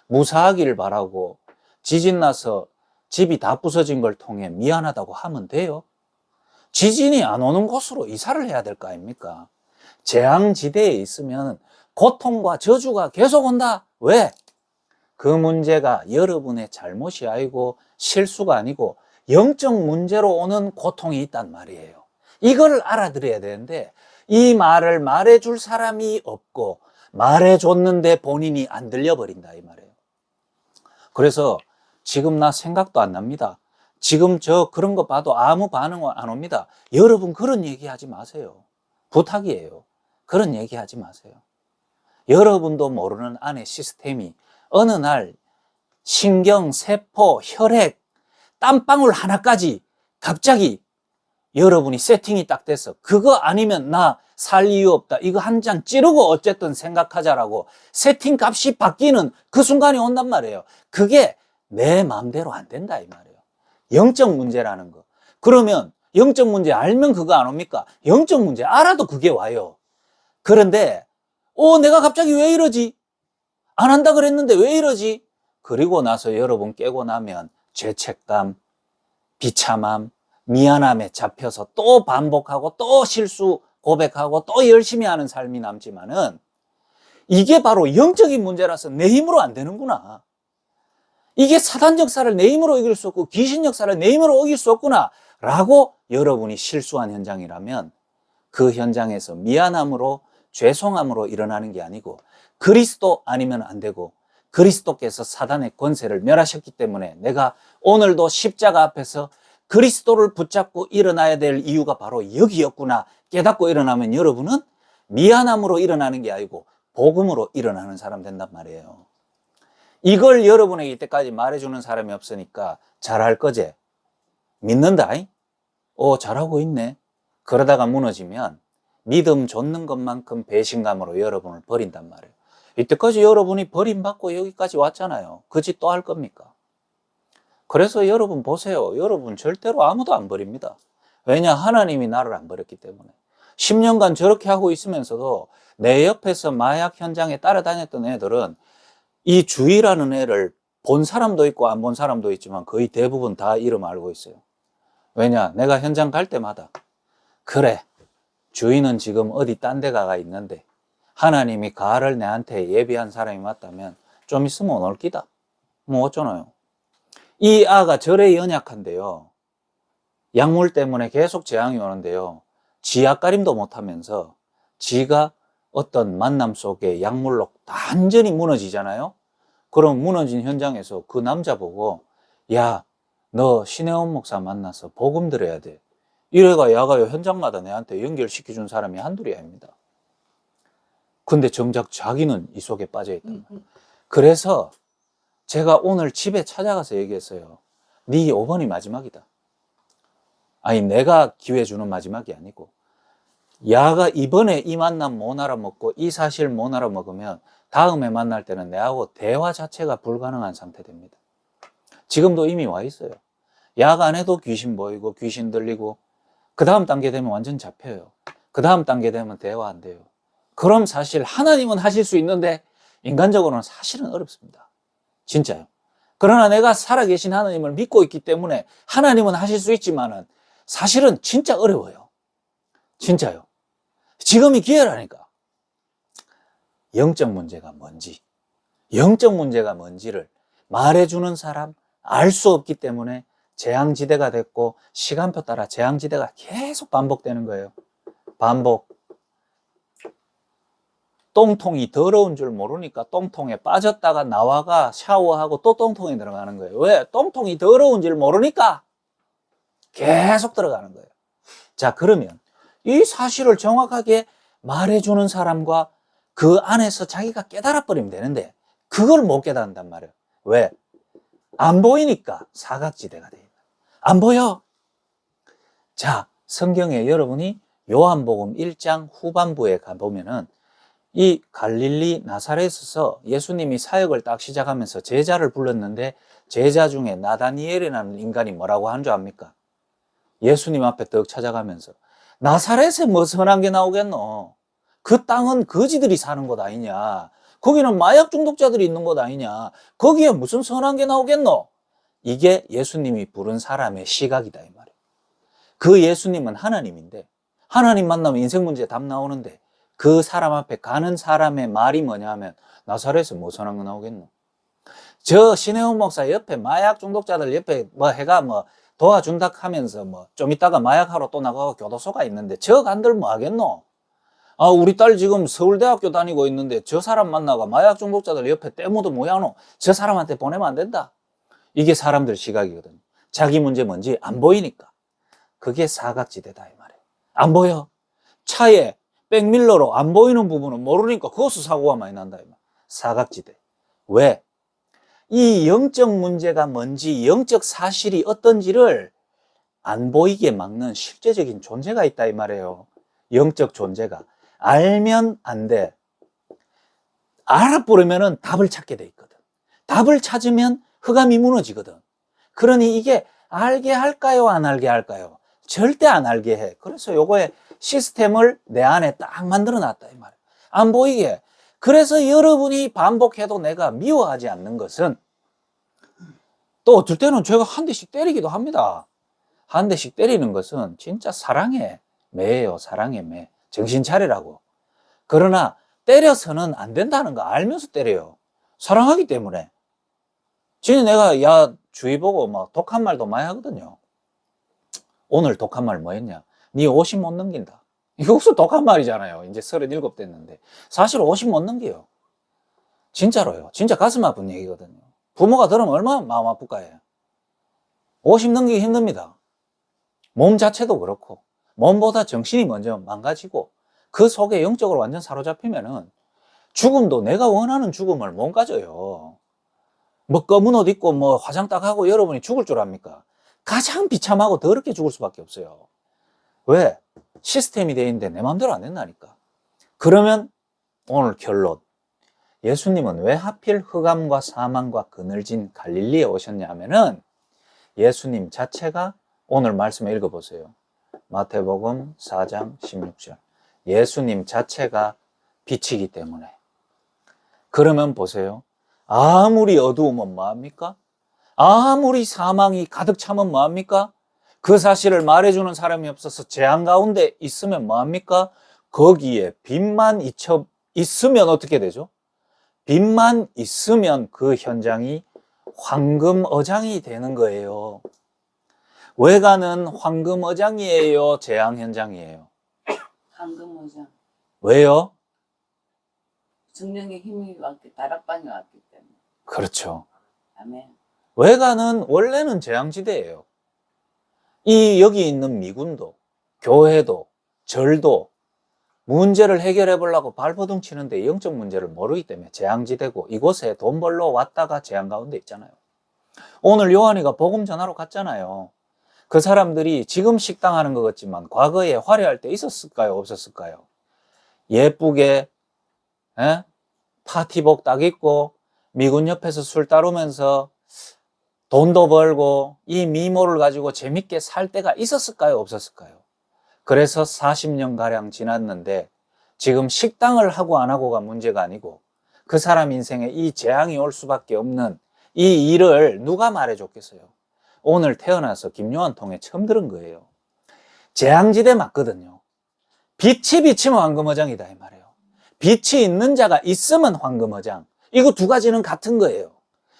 S1: 무사하기를 바라고 지진 나서 집이 다 부서진 걸 통해 미안하다고 하면 돼요. 지진이 안 오는 곳으로 이사를 해야 될 거 아닙니까? 재앙지대에 있으면 고통과 저주가 계속 온다. 왜? 그 문제가 여러분의 잘못이 아니고 실수가 아니고 영적 문제로 오는 고통이 있단 말이에요. 이걸 알아들어야 되는데 이 말을 말해줄 사람이 없고 말해줬는데 본인이 안 들려버린다 이 말이에요. 그래서 지금 나 생각도 안 납니다. 지금 저 그런 거 봐도 아무 반응 안 옵니다. 여러분 그런 얘기 하지 마세요. 부탁이에요. 그런 얘기 하지 마세요. 여러분도 모르는 안에 시스템이 어느 날 신경, 세포, 혈액, 땀방울 하나까지 갑자기 여러분이 세팅이 딱 돼서 그거 아니면 나 살 이유 없다. 이거 한 장 찌르고 어쨌든 생각하자라고 세팅 값이 바뀌는 그 순간이 온단 말이에요. 그게 내 마음대로 안 된다 이 말이에요. 영적 문제라는 거. 그러면 영적 문제 알면 그거 안 옵니까? 영적 문제 알아도 그게 와요. 그런데 내가 갑자기 왜 이러지? 안 한다 그랬는데 왜 이러지? 그리고 나서 여러분 깨고 나면 죄책감, 비참함, 미안함에 잡혀서 또 반복하고 또 실수 고백하고 또 열심히 하는 삶이 남지만은 이게 바로 영적인 문제라서 내 힘으로 안 되는구나. 이게 사단 역사를 내 힘으로 이길 수 없고 귀신 역사를 내 힘으로 이길 수 없구나 라고 여러분이 실수한 현장이라면 그 현장에서 미안함으로 죄송함으로 일어나는 게 아니고 그리스도 아니면 안 되고 그리스도께서 사단의 권세를 멸하셨기 때문에 내가 오늘도 십자가 앞에서 그리스도를 붙잡고 일어나야 될 이유가 바로 여기였구나 깨닫고 일어나면 여러분은 미안함으로 일어나는 게 아니고 복음으로 일어나는 사람 된단 말이에요. 이걸 여러분에게 이때까지 말해주는 사람이 없으니까 잘할 거제? 믿는다? 잘하고 있네. 그러다가 무너지면 믿음 줬는 것만큼 배신감으로 여러분을 버린단 말이에요. 이때까지 여러분이 버림받고 여기까지 왔잖아요. 그 짓 또 할 겁니까? 그래서 여러분 보세요. 여러분 절대로 아무도 안 버립니다. 왜냐? 하나님이 나를 안 버렸기 때문에. 10년간 저렇게 하고 있으면서도 내 옆에서 마약 현장에 따라다녔던 애들은 이 주희라는 애를 본 사람도 있고 안 본 사람도 있지만 거의 대부분 다 이름 알고 있어요. 왜냐? 내가 현장 갈 때마다 그래, 주희는 지금 어디 딴 데 가가 있는데 하나님이 가를 내한테 예비한 사람이 맞다면 좀 있으면 올 기다. 뭐 어쩌나요? 이 아가 절에 연약한데요. 약물 때문에 계속 재앙이 오는데요. 지 앞가림도 못하면서 지가 어떤 만남 속에 약물로 완전히 무너지잖아요. 그럼 무너진 현장에서 그 남자 보고 야, 너 신혜원 목사 만나서 복음 들어야 돼. 이래가 야가요 현장마다 내한테 연결시켜준 사람이 한둘이 아닙니다. 근데 정작 자기는 이 속에 빠져있단 말이에요. 그래서 제가 오늘 집에 찾아가서 얘기했어요. 네 5번이 마지막이다. 아니 내가 기회 주는 마지막이 아니고 야가 이번에 이 만남 못 알아먹고 이 사실 못 알아먹으면 다음에 만날 때는 내하고 대화 자체가 불가능한 상태 됩니다. 지금도 이미 와 있어요. 약 안에도 귀신 보이고 귀신 들리고 그 다음 단계 되면 완전 잡혀요. 그 다음 단계 되면 대화 안 돼요. 그럼 사실 하나님은 하실 수 있는데 인간적으로는 사실은 어렵습니다. 진짜요. 그러나 내가 살아계신 하나님을 믿고 있기 때문에 하나님은 하실 수 있지만은 사실은 진짜 어려워요. 진짜요. 지금이 기회라니까. 영적 문제가 뭔지, 영적 문제가 뭔지를 말해주는 사람, 알 수 없기 때문에 재앙지대가 됐고 시간표 따라 재앙지대가 계속 반복되는 거예요. 반복. 똥통이 더러운 줄 모르니까 똥통에 빠졌다가 나와가 샤워하고 또 똥통에 들어가는 거예요. 왜? 똥통이 더러운 줄 모르니까 계속 들어가는 거예요. 자, 그러면 이 사실을 정확하게 말해주는 사람과 그 안에서 자기가 깨달아 버리면 되는데 그걸 못 깨닫는단 말이에요. 왜? 안 보이니까 사각지대가 돼요. 안 보여. 자, 성경에 여러분이 요한복음 1장 후반부에 가보면은 이 갈릴리 나사렛에서 예수님이 사역을 딱 시작하면서 제자를 불렀는데 제자 중에 나다니엘이라는 인간이 뭐라고 한 줄 압니까? 예수님 앞에 떡 찾아가면서 나사렛에 뭐 선한 게 나오겠노? 그 땅은 거지들이 사는 곳 아니냐? 거기는 마약 중독자들이 있는 곳 아니냐? 거기에 무슨 선한 게 나오겠노? 이게 예수님이 부른 사람의 시각이다 이 말이에요. 그 예수님은 하나님인데 하나님 만나면 인생 문제 답 나오는데 그 사람 앞에 가는 사람의 말이 뭐냐 하면 나사렛에 뭐 선한 거 나오겠노? 저 신혜원 목사 옆에 마약 중독자들 옆에 뭐 해가 뭐 도와준다 하면서 뭐 좀 이따가 마약하러 또 나가고 교도소가 있는데 저 간들 뭐 하겠노? 아, 우리 딸 지금 서울대학교 다니고 있는데 저 사람 만나가 마약 중독자들 옆에 떼모도 뭐야노? 저 사람한테 보내면 안 된다. 이게 사람들 시각이거든요. 자기 문제 뭔지 안 보이니까. 그게 사각지대다 이 말이에요. 안 보여. 차에 백밀러로 안 보이는 부분은 모르니까 그것도 사고가 많이 난다 이 말이에요. 사각지대. 왜? 이 영적 문제가 뭔지 영적 사실이 어떤지를 안 보이게 막는 실제적인 존재가 있다 이 말이에요. 영적 존재가. 알면 안 돼. 알아보려면 답을 찾게 돼 있거든. 답을 찾으면 흑암이 무너지거든. 그러니 이게 알게 할까요? 안 알게 할까요? 절대 안 알게 해. 그래서 요거에 시스템을 내 안에 딱 만들어 놨다 이 말이에요. 안 보이게. 그래서 여러분이 반복해도 내가 미워하지 않는 것은 또 어떨 때는 제가 한 대씩 때리기도 합니다. 한 대씩 때리는 것은 진짜 사랑의 매예요. 사랑의 매. 정신 차리라고. 그러나 때려서는 안 된다는 거 알면서 때려요. 사랑하기 때문에. 지금 내가 야 주위 보고 막 독한 말도 많이 하거든요. 오늘 독한 말 뭐 했냐? 니 50 못 넘긴다. 이거 무슨 독한 말이잖아요. 이제 37 됐는데. 사실 50 못 넘겨요. 진짜로요. 진짜 가슴 아픈 얘기거든요. 부모가 들으면 얼마나 마음 아플까요? 50 넘기기 힘듭니다. 몸 자체도 그렇고 몸보다 정신이 먼저 망가지고 그 속에 영적으로 완전 사로잡히면은 죽음도 내가 원하는 죽음을 못 가져요. 뭐 검은 옷 입고 뭐 화장 딱 하고 여러분이 죽을 줄 압니까? 가장 비참하고 더럽게 죽을 수밖에 없어요. 왜? 시스템이 돼 있는데 내 마음대로 안 된다니까. 그러면 오늘 결론. 예수님은 왜 하필 흑암과 사망과 그늘진 갈릴리에 오셨냐 하면은 예수님 자체가 오늘 말씀 읽어보세요. 마태복음 4장 16절. 예수님 자체가 빛이기 때문에. 그러면 보세요. 아무리 어두우면 뭐합니까? 아무리 사망이 가득 차면 뭐합니까? 그 사실을 말해주는 사람이 없어서 재앙 가운데 있으면 뭐합니까? 거기에 빛만 있으면 어떻게 되죠? 빛만 있으면 그 현장이 황금어장이 되는 거예요. 외관은 황금어장이에요? 재앙 현장이에요?
S3: 황금어장.
S1: 왜요?
S3: 성령의 힘이 왔기, 다락방이 왔기 때문에.
S1: 그렇죠.
S3: 아멘.
S1: 외관은 원래는 재앙지대예요. 여기 있는 미군도, 교회도, 절도 문제를 해결해 보려고 발버둥 치는데 영적 문제를 모르기 때문에 재앙지대고 이곳에 돈 벌러 왔다가 재앙 가운데 있잖아요. 오늘 요한이가 복음 전하러 갔잖아요. 그 사람들이 지금 식당하는 것 같지만 과거에 화려할 때 있었을까요? 없었을까요? 예쁘게 파티복 딱 입고 미군 옆에서 술 따르면서 돈도 벌고 이 미모를 가지고 재밌게 살 때가 있었을까요? 없었을까요? 그래서 40년가량 지났는데 지금 식당을 하고 안 하고가 문제가 아니고 그 사람 인생에 이 재앙이 올 수밖에 없는 이 일을 누가 말해줬겠어요? 오늘 태어나서 김요한 통해 처음 들은 거예요. 재앙지대 맞거든요. 빛이 비치면 황금어장이다 이 말이에요. 빛이 있는 자가 있으면 황금어장. 이거 두 가지는 같은 거예요.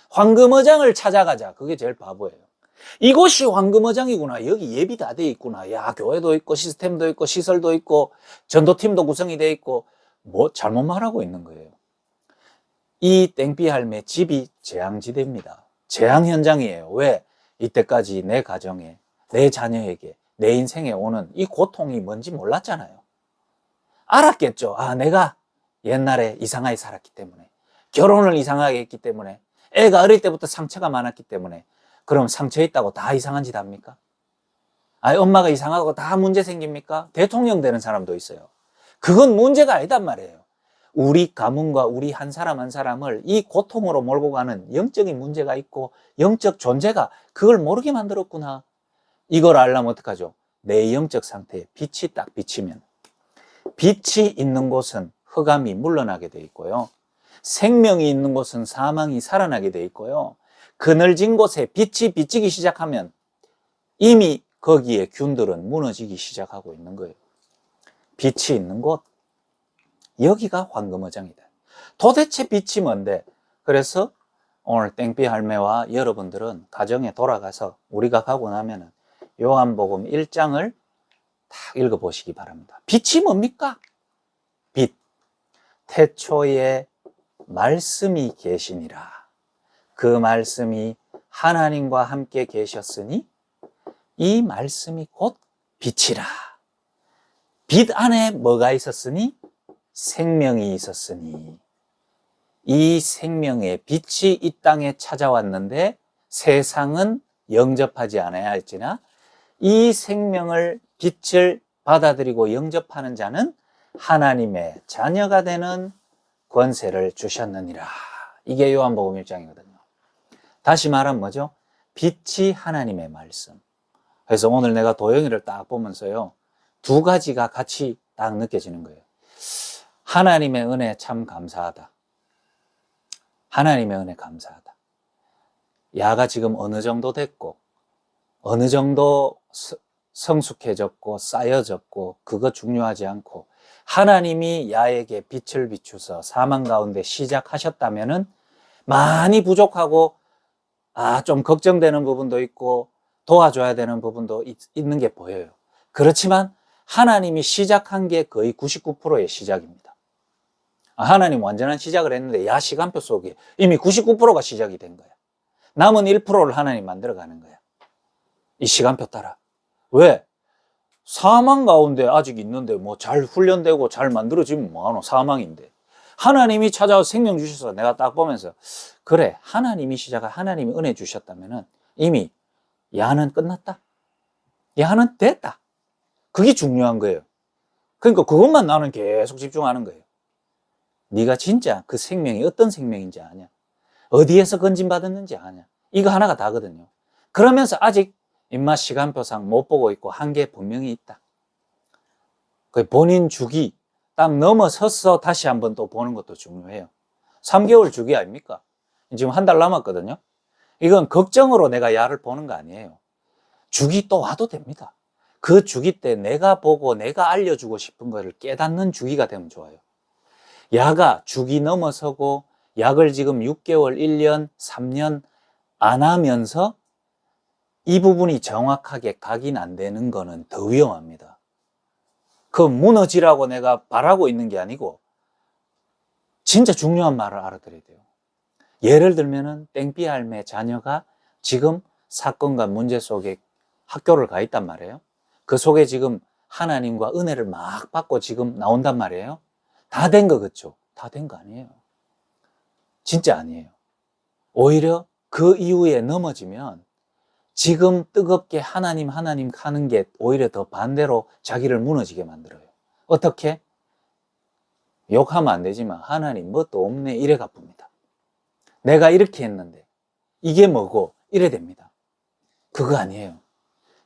S1: 황금어장을 찾아가자. 그게 제일 바보예요. 이곳이 황금어장이구나. 여기 예비 다 돼 있구나. 야, 교회도 있고 시스템도 있고 시설도 있고 전도팀도 구성이 돼 있고 뭐 잘못 말하고 있는 거예요. 이 땡비 할매 집이 재앙지대입니다. 재앙 현장이에요. 왜? 이때까지 내 가정에, 내 자녀에게, 내 인생에 오는 이 고통이 뭔지 몰랐잖아요. 알았겠죠. 아, 내가 옛날에 이상하게 살았기 때문에, 결혼을 이상하게 했기 때문에, 애가 어릴 때부터 상처가 많았기 때문에. 그럼 상처 있다고 다 이상한 짓 합니까? 아, 엄마가 이상하고 다 문제 생깁니까? 대통령 되는 사람도 있어요. 그건 문제가 아니단 말이에요. 우리 가문과 우리 한 사람 한 사람을 이 고통으로 몰고 가는 영적인 문제가 있고 영적 존재가 그걸 모르게 만들었구나. 이걸 알려면 어떡하죠? 내 영적 상태에 빛이 딱 비치면, 빛이 있는 곳은 흑암이 물러나게 돼 있고요. 생명이 있는 곳은 사망이 살아나게 돼 있고요. 그늘진 곳에 빛이 비치기 시작하면 이미 거기에 균들은 무너지기 시작하고 있는 거예요. 빛이 있는 곳, 여기가 황금어장이다. 도대체 빛이 뭔데? 그래서 오늘 땡비 할매와 여러분들은 가정에 돌아가서 우리가 가고 나면은 요한복음 1장을 딱 읽어보시기 바랍니다. 빛이 뭡니까? 빛. 태초에 말씀이 계시니라. 그 말씀이 하나님과 함께 계셨으니 이 말씀이 곧 빛이라. 빛 안에 뭐가 있었으니? 생명이 있었으니. 이 생명의 빛이 이 땅에 찾아왔는데 세상은 영접하지 않아야 할지나 이 생명을 빛을 받아들이고 영접하는 자는 하나님의 자녀가 되는 권세를 주셨느니라. 이게 요한복음 1장이거든요. 다시 말하면 뭐죠? 빛이 하나님의 말씀. 그래서 오늘 내가 도영이를 딱 보면서요, 두 가지가 같이 딱 느껴지는 거예요. 하나님의 은혜 참 감사하다. 하나님의 은혜 감사하다. 야가 지금 어느 정도 됐고 어느 정도 성숙해졌고 쌓여졌고 그거 중요하지 않고 하나님이 야에게 빛을 비추서 사망 가운데 시작하셨다면은 많이 부족하고 좀 걱정되는 부분도 있고 도와줘야 되는 부분도 있는 게 보여요. 그렇지만 하나님이 시작한 게 거의 99%의 시작입니다. 하나님 완전한 시작을 했는데 야 시간표 속에 이미 99%가 시작이 된 거야. 남은 1%를 하나님 만들어가는 거야. 이 시간표 따라. 왜? 사망 가운데 아직 있는데 뭐 잘 훈련되고 잘 만들어지면 뭐하노? 사망인데. 하나님이 찾아와 생명 주셔서 내가 딱 보면서 그래, 하나님이 시작한 하나님이 은혜 주셨다면은 이미 야는 끝났다. 야는 됐다. 그게 중요한 거예요. 그러니까 그것만 나는 계속 집중하는 거예요. 네가 진짜 그 생명이 어떤 생명인지 아냐? 어디에서 건진받았는지 아냐? 이거 하나가 다거든요. 그러면서 아직 인마 시간표상 못 보고 있고 한계 분명히 있다. 그 본인 주기 딱 넘어서서 다시 한번 또 보는 것도 중요해요. 3개월 주기 아닙니까? 지금 한 달 남았거든요. 이건 걱정으로 내가 야를 보는 거 아니에요. 주기 또 와도 됩니다. 그 주기 때 내가 보고 내가 알려주고 싶은 거를 깨닫는 주기가 되면 좋아요. 야가 주기 넘어서고 약을 지금 6개월, 1년, 3년 안 하면서 이 부분이 정확하게 각인 안 되는 거는 더 위험합니다. 그 무너지라고 내가 바라고 있는 게 아니고 진짜 중요한 말을 알아들어야 돼요. 예를 들면은 땡삐 할매 자녀가 지금 사건과 문제 속에 학교를 가 있단 말이에요. 그 속에 지금 하나님과 은혜를 막 받고 지금 나온단 말이에요. 다 된 거 그렇죠? 다 된 거 아니에요. 진짜 아니에요. 오히려 그 이후에 넘어지면 지금 뜨겁게 하나님 하는 게 오히려 더 반대로 자기를 무너지게 만들어요. 어떻게? 욕하면 안 되지만 하나님 뭣도 없네 이래 갚습니다. 내가 이렇게 했는데 이게 뭐고 이래 됩니다. 그거 아니에요.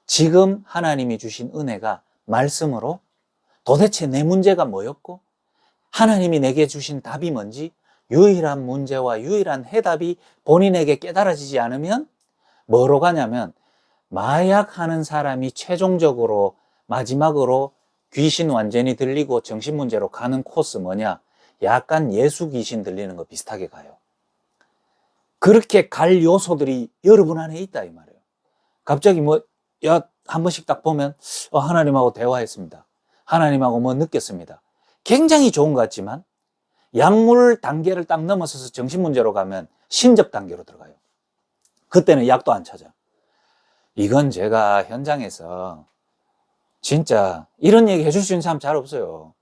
S1: 지금 하나님이 주신 은혜가 말씀으로 도대체 내 문제가 뭐였고 하나님이 내게 주신 답이 뭔지 유일한 문제와 유일한 해답이 본인에게 깨달아지지 않으면 뭐로 가냐면 마약하는 사람이 최종적으로 마지막으로 귀신 완전히 들리고 정신문제로 가는 코스 뭐냐? 약간 예수 귀신 들리는 거 비슷하게 가요. 그렇게 갈 요소들이 여러분 안에 있다 이 말이에요. 갑자기 한 번씩 딱 보면 하나님하고 대화했습니다. 하나님하고 뭐 느꼈습니다. 굉장히 좋은 것 같지만 약물 단계를 딱 넘어서서 정신문제로 가면 신접 단계로 들어가요. 그때는 약도 안 찾아. 이건 제가 현장에서 진짜 이런 얘기 해줄 수 있는 사람 잘 없어요.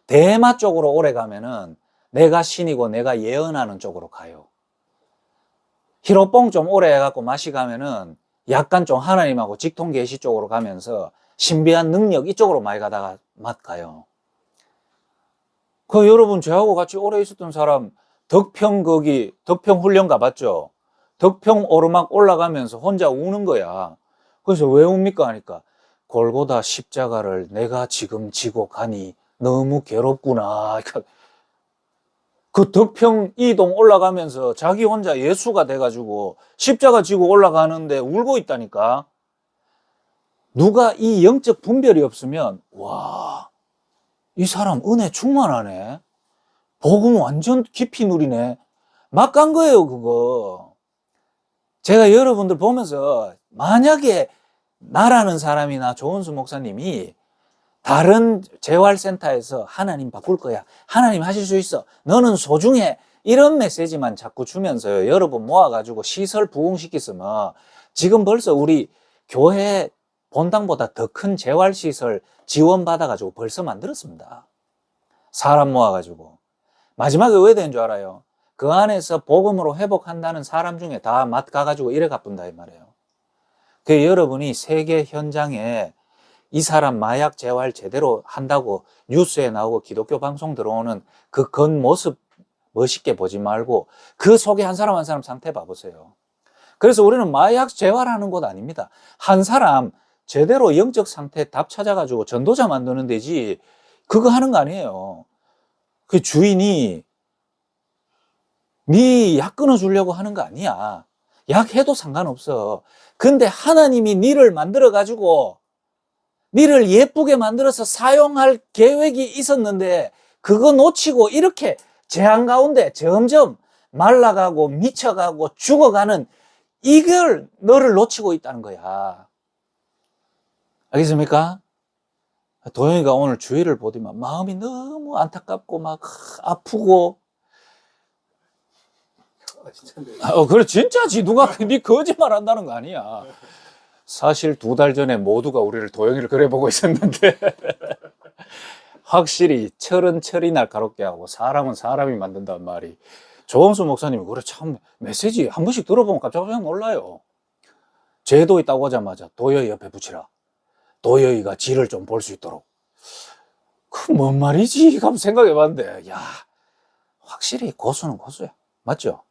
S1: 대마 쪽으로 오래 가면은 내가 신이고 내가 예언하는 쪽으로 가요. 히로뽕 좀 오래 해갖고 맛이 가면은 약간 좀 하나님하고 직통계시 쪽으로 가면서 신비한 능력 이쪽으로 많이 가다가 맛 가요. 여러분 저하고 같이 오래 있었던 사람 덕평 훈련 가봤죠? 덕평 오르막 올라가면서 혼자 우는 거야. 그래서 왜 웁니까 하니까 골고다 십자가를 내가 지금 지고 가니 너무 괴롭구나. 그 덕평 이동 올라가면서 자기 혼자 예수가 돼가지고 십자가 지고 올라가는데 울고 있다니까. 누가 이 영적 분별이 없으면 와, 이 사람 은혜 충만하네. 복음 완전 깊이 누리네. 막 간 거예요 그거. 제가 여러분들 보면서 만약에 나라는 사람이나 조은수 목사님이 다른 재활센터에서 하나님 바꿀 거야. 하나님 하실 수 있어. 너는 소중해. 이런 메시지만 자꾸 주면서요. 여러분 모아가지고 시설 부흥시켰으면 지금 벌써 우리 교회 본당보다 더 큰 재활시설 지원받아가지고 벌써 만들었습니다. 사람 모아가지고. 마지막에 왜 된 줄 알아요? 그 안에서 복음으로 회복한다는 사람 중에 다 맛 가가지고 이래 갚는다 이 말이에요. 그 여러분이 세계 현장에 이 사람 마약 재활 제대로 한다고 뉴스에 나오고 기독교 방송 들어오는 그 겉모습 멋있게 보지 말고 그 속에 한 사람 한 사람 상태 봐보세요. 그래서 우리는 마약 재활하는 곳 아닙니다. 한 사람 제대로 영적 상태 답 찾아가지고 전도자 만드는 데지 그거 하는 거 아니에요. 그 주인이 네 약 끊어주려고 하는 거 아니야. 약 해도 상관없어. 근데 하나님이 니를 만들어가지고 니를 예쁘게 만들어서 사용할 계획이 있었는데 그거 놓치고 이렇게 재앙 가운데 점점 말라가고 미쳐가고 죽어가는 이걸 너를 놓치고 있다는 거야. 알겠습니까? 도영이가 오늘 주의를 보더만 마음이 너무 안타깝고 막 아프고 그래 진짜지 누가 네 거짓말 한다는 거 아니야. 사실 2달 전에 모두가 우리를 도영이를 그래 보고 있었는데 확실히 철은 철이 날카롭게 하고 사람은 사람이 만든다는 말이 조원수 목사님이 그래 참 메시지 한 번씩 들어보면 깜짝 놀라요. 죄도 있다고 하자마자 도여이 옆에 붙이라. 도여이가 지를 좀 볼 수 있도록. 그 뭔 말이지? 하고 생각해 봤는데 야 확실히 고수는 고수야. 맞죠?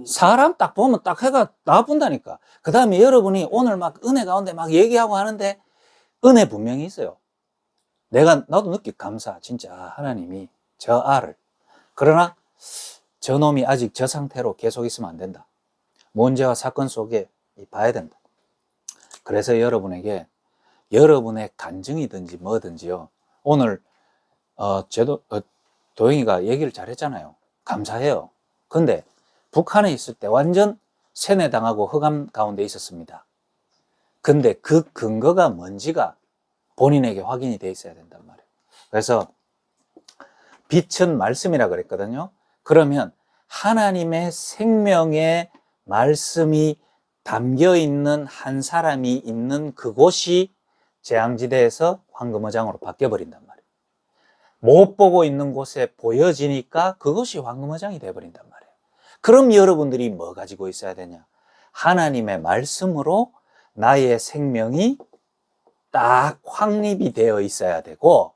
S1: 사람 딱 보면 딱 해가 나와본다니까. 그 다음에 여러분이 오늘 막 은혜 가운데 막 얘기하고 하는데 은혜 분명히 있어요. 나도 느끼 감사. 진짜 하나님이 저 알을. 그러나 저 놈이 아직 저 상태로 계속 있으면 안 된다. 문제와 사건 속에 봐야 된다. 그래서 여러분에게 여러분의 간증이든지 뭐든지요. 오늘 도영이가 얘기를 잘했잖아요. 감사해요. 근데 북한에 있을 때 완전 세뇌당하고 흑암 가운데 있었습니다. 근데 그 근거가 뭔지가 본인에게 확인이 돼 있어야 된단 말이에요. 그래서 빛은 말씀이라 그랬거든요. 그러면 하나님의 생명의 말씀이 담겨 있는 한 사람이 있는 그곳이 재앙지대에서 황금어장으로 바뀌어버린단 말이에요. 못 보고 있는 곳에 보여지니까 그것이 황금어장이 돼버린단 말이에요. 그럼 여러분들이 뭐 가지고 있어야 되냐? 하나님의 말씀으로 나의 생명이 딱 확립이 되어 있어야 되고,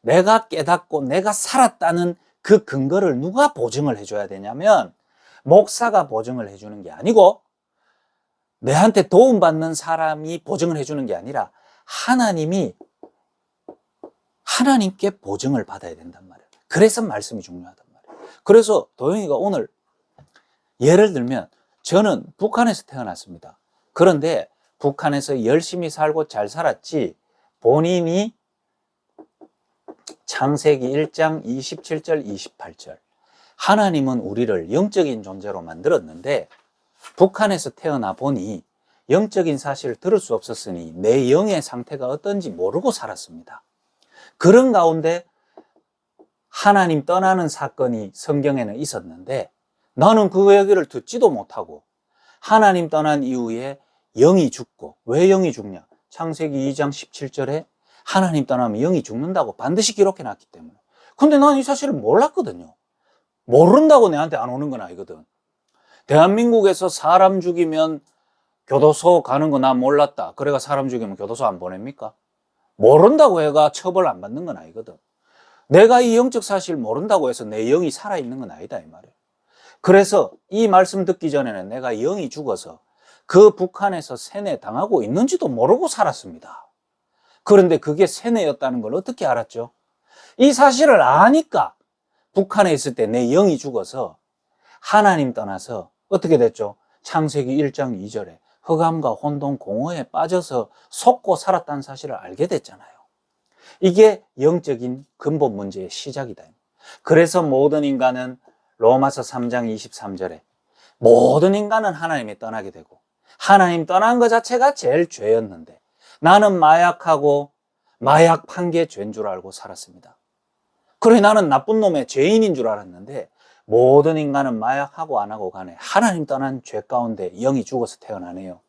S1: 내가 깨닫고 내가 살았다는 그 근거를 누가 보증을 해줘야 되냐면 목사가 보증을 해주는 게 아니고 내한테 도움받는 사람이 보증을 해주는 게 아니라 하나님께 보증을 받아야 된단 말이에요. 그래서 말씀이 중요하단 말이에요. 그래서 도영이가 오늘 예를 들면 저는 북한에서 태어났습니다. 그런데 북한에서 열심히 살고 잘 살았지 본인이 창세기 1장 27절 28절 하나님은 우리를 영적인 존재로 만들었는데 북한에서 태어나 보니 영적인 사실을 들을 수 없었으니 내 영의 상태가 어떤지 모르고 살았습니다. 그런 가운데 하나님 떠나는 사건이 성경에는 있었는데 나는 그 얘기를 듣지도 못하고 하나님 떠난 이후에 영이 죽고, 왜 영이 죽냐? 창세기 2장 17절에 하나님 떠나면 영이 죽는다고 반드시 기록해 놨기 때문에. 근데 난 이 사실을 몰랐거든요. 모른다고 내한테 안 오는 건 아니거든. 대한민국에서 사람 죽이면 교도소 가는 거 난 몰랐다. 그래가 사람 죽이면 교도소 안 보냅니까? 모른다고 해가 처벌 안 받는 건 아니거든. 내가 이 영적 사실 모른다고 해서 내 영이 살아있는 건 아니다 이 말이에요. 그래서 이 말씀 듣기 전에는 내가 영이 죽어서 그 북한에서 세뇌 당하고 있는지도 모르고 살았습니다. 그런데 그게 세뇌였다는 걸 어떻게 알았죠? 이 사실을 아니까 북한에 있을 때 내 영이 죽어서 하나님 떠나서 어떻게 됐죠? 창세기 1장 2절에 흑암과 혼돈 공허에 빠져서 속고 살았다는 사실을 알게 됐잖아요. 이게 영적인 근본 문제의 시작이다. 그래서 모든 인간은 로마서 3장 23절에 모든 인간은 하나님이 떠나게 되고 하나님 떠난 것 자체가 제일 죄였는데 나는 마약하고 마약 판 게 죄인 줄 알고 살았습니다. 그래 나는 나쁜 놈의 죄인인 줄 알았는데 모든 인간은 마약하고 안 하고 간에 하나님 떠난 죄 가운데 영이 죽어서 태어나네요.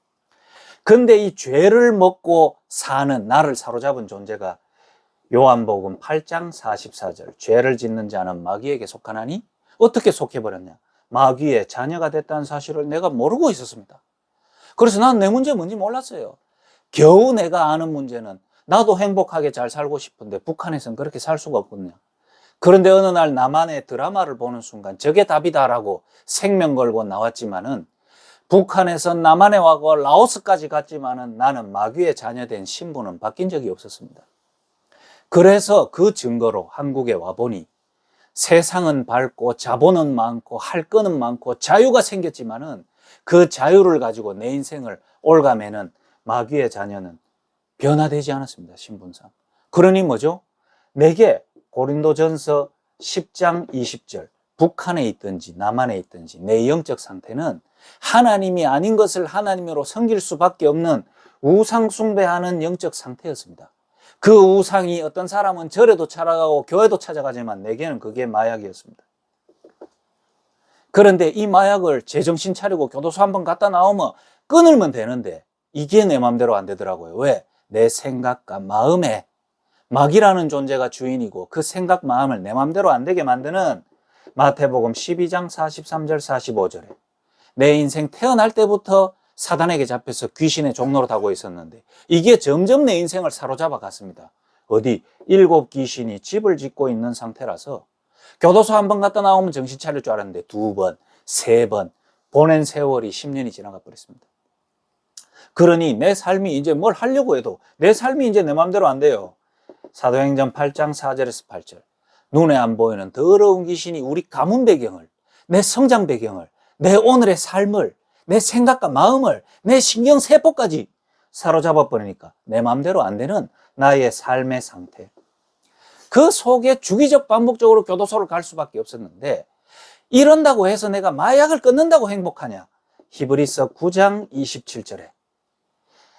S1: 근데 이 죄를 먹고 사는 나를 사로잡은 존재가 요한복음 8장 44절 죄를 짓는 자는 마귀에게 속하나니 어떻게 속해버렸냐? 마귀의 자녀가 됐다는 사실을 내가 모르고 있었습니다. 그래서 난 내 문제 뭔지 몰랐어요. 겨우 내가 아는 문제는 나도 행복하게 잘 살고 싶은데 북한에서는 그렇게 살 수가 없거든요. 그런데 어느 날 나만의 드라마를 보는 순간 저게 답이다라고 생명 걸고 나왔지만은 북한에서 남한에 와고 라오스까지 갔지만은 나는 마귀의 자녀된 신분은 바뀐 적이 없었습니다. 그래서 그 증거로 한국에 와보니 세상은 밝고 자본은 많고 할 거는 많고 자유가 생겼지만은 그 자유를 가지고 내 인생을 올가매는 마귀의 자녀는 변화되지 않았습니다. 신분상. 그러니 뭐죠? 내게 고린도전서 10장 20절 북한에 있든지 남한에 있든지 내 영적 상태는 하나님이 아닌 것을 하나님으로 섬길 수밖에 없는 우상 숭배하는 영적 상태였습니다. 그 우상이 어떤 사람은 절에도 찾아가고 교회도 찾아가지만 내게는 그게 마약이었습니다. 그런데 이 마약을 제정신 차리고 교도소 한번 갔다 나오면 끊으면 되는데 이게 내 마음대로 안 되더라고요. 왜? 내 생각과 마음에 마귀라는 존재가 주인이고 그 생각, 마음을 내 마음대로 안 되게 만드는 마태복음 12장 43절 45절에 내 인생 태어날 때부터 사단에게 잡혀서 귀신의 종로로 타고 있었는데 이게 점점 내 인생을 사로잡아 갔습니다. 어디? 7 귀신이 집을 짓고 있는 상태라서 교도소 한 번 갔다 나오면 정신 차릴 줄 알았는데 2번, 3번 보낸 세월이 10년이 지나가 버렸습니다. 그러니 내 삶이 이제 뭘 하려고 해도 내 삶이 이제 내 마음대로 안 돼요. 사도행전 8장 4절에서 8절 눈에 안 보이는 더러운 귀신이 우리 가문 배경을, 내 성장 배경을, 내 오늘의 삶을, 내 생각과 마음을, 내 신경세포까지 사로잡아 버리니까 내 마음대로 안 되는 나의 삶의 상태. 그 속에 주기적 반복적으로 교도소를 갈 수밖에 없었는데 이런다고 해서 내가 마약을 끊는다고 행복하냐? 히브리서 9장 27절에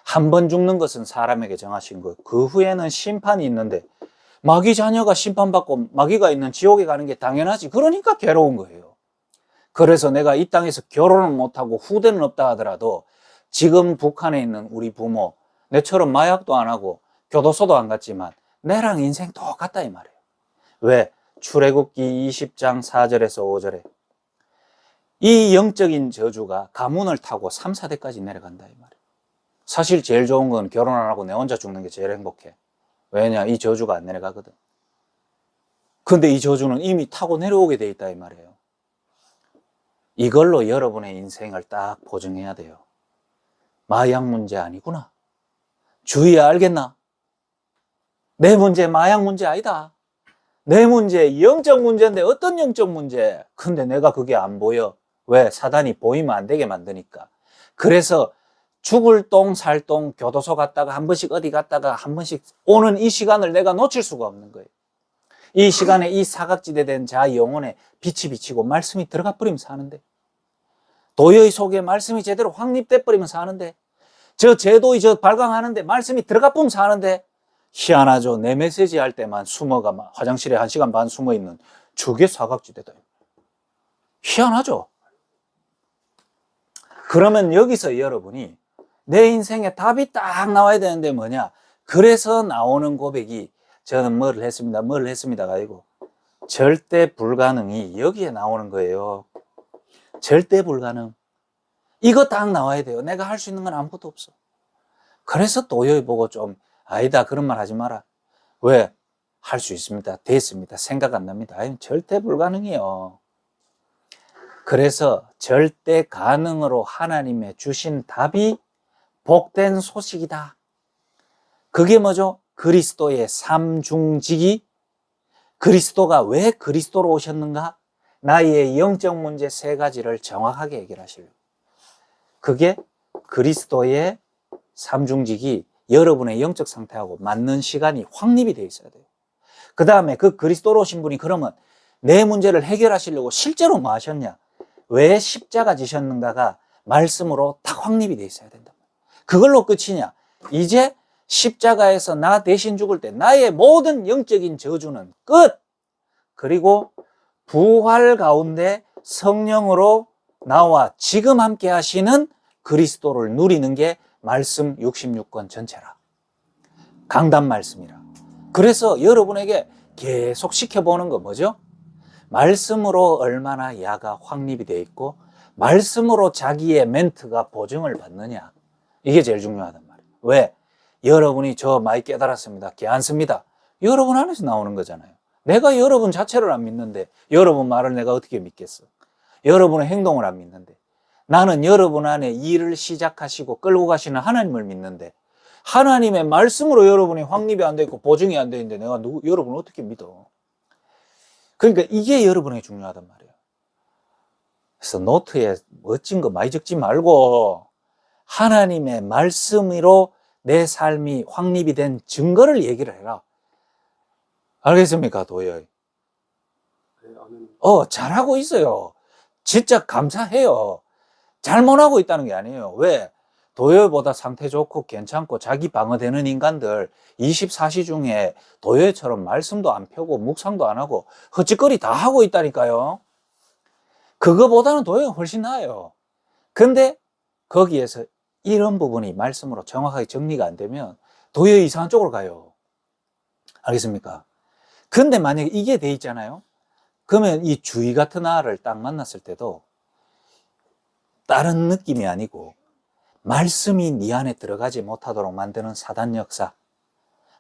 S1: 한 번 죽는 것은 사람에게 정하신 것, 그 후에는 심판이 있는데 마귀 자녀가 심판받고 마귀가 있는 지옥에 가는 게 당연하지. 그러니까 괴로운 거예요. 그래서 내가 이 땅에서 결혼은 못하고 후대는 없다 하더라도 지금 북한에 있는 우리 부모, 내처럼 마약도 안 하고 교도소도 안 갔지만 내랑 인생 똑같다 이 말이에요. 왜? 출애굽기 20장 4절에서 5절에 이 영적인 저주가 가문을 타고 3, 4대까지 내려간다 이 말이에요. 사실 제일 좋은 건 결혼 안 하고 내 혼자 죽는 게 제일 행복해. 왜냐? 이 저주가 안 내려가거든. 근데 이 저주는 이미 타고 내려오게 돼 있다 이 말이에요. 이걸로 여러분의 인생을 딱 보증해야 돼요. 마약 문제 아니구나. 주의야, 알겠나? 내 문제 마약 문제 아니다. 내 문제 영적 문제인데 어떤 영적 문제? 근데 내가 그게 안 보여. 왜? 사단이 보이면 안 되게 만드니까. 그래서 죽을 똥 살 똥 교도소 갔다가 한 번씩 어디 갔다가 한 번씩 오는 이 시간을 내가 놓칠 수가 없는 거예요. 이 시간에 이 사각지대 된 자 영혼에 빛이 비치고 말씀이 들어가 버리면 사는데, 도여의 속에 말씀이 제대로 확립돼 버리면 사는데, 저 제도의 저 발광하는데 말씀이 들어가 보면 사는데, 희한하죠. 내 메시지 할 때만 숨어가 막 화장실에 1시간 반 숨어 있는 저게 사각지대다. 희한하죠. 그러면 여기서 여러분이 내 인생에 답이 딱 나와야 되는데 뭐냐? 그래서 나오는 고백이 저는 뭐를 했습니다가 아니고 절대 불가능이 여기에 나오는 거예요. 절대 불가능. 이거 딱 나와야 돼요. 내가 할 수 있는 건 아무것도 없어. 그래서 도여이 보고 좀 아니다 그런 말 하지 마라. 왜? 할 수 있습니다. 됐습니다. 생각 안 납니다. 아니, 절대 불가능이에요. 그래서 절대 가능으로 하나님의 주신 답이 복된 소식이다. 그게 뭐죠? 그리스도의 삼중직이, 그리스도가 왜 그리스도로 오셨는가? 나의 영적 문제 3가지를 정확하게 해결하시려고. 그게 그리스도의 삼중직이 여러분의 영적 상태하고 맞는 시간이 확립이 되어 있어야 돼요. 그 다음에 그 그리스도로 오신 분이 그러면 내 문제를 해결하시려고 실제로 뭐 하셨냐? 왜 십자가 지셨는가가 말씀으로 딱 확립이 되어 있어야 된다. 그걸로 끝이냐? 이제 십자가에서 나 대신 죽을 때 나의 모든 영적인 저주는 끝! 그리고 부활 가운데 성령으로 나와 지금 함께 하시는 그리스도를 누리는 게 말씀 66권 전체라. 강단 말씀이라. 그래서 여러분에게 계속 시켜보는 거 뭐죠? 말씀으로 얼마나 야가 확립이 되어 있고 말씀으로 자기의 멘트가 보증을 받느냐. 이게 제일 중요하단 말이에요. 왜? 여러분이 저 많이 깨달았습니다. 개안습니다. 여러분 안에서 나오는 거잖아요. 내가 여러분 자체를 안 믿는데 여러분 말을 내가 어떻게 믿겠어? 여러분의 행동을 안 믿는데 나는 여러분 안에 일을 시작하시고 끌고 가시는 하나님을 믿는데 하나님의 말씀으로 여러분이 확립이 안 돼 있고 보증이 안 돼 있는데 내가 여러분을 어떻게 믿어? 그러니까 이게 여러분에게 중요하단 말이에요. 그래서 노트에 멋진 거 많이 적지 말고 하나님의 말씀으로 내 삶이 확립이 된 증거를 얘기를 해라. 알겠습니까, 도여이? 잘하고 있어요. 진짜 감사해요. 잘못하고 있다는 게 아니에요. 왜? 도여이보다 상태 좋고 괜찮고 자기 방어되는 인간들 24시 중에 도여이처럼 말씀도 안 펴고 묵상도 안 하고 헛짓거리 다 하고 있다니까요. 그거보다는 도여이가 훨씬 나아요. 근데 거기에서 이런 부분이 말씀으로 정확하게 정리가 안 되면 도저히 이상한 쪽으로 가요. 알겠습니까? 근데 만약에 이게 돼 있잖아요. 그러면 이 주의 같은 아를 딱 만났을 때도 다른 느낌이 아니고 말씀이 네 안에 들어가지 못하도록 만드는 사단 역사.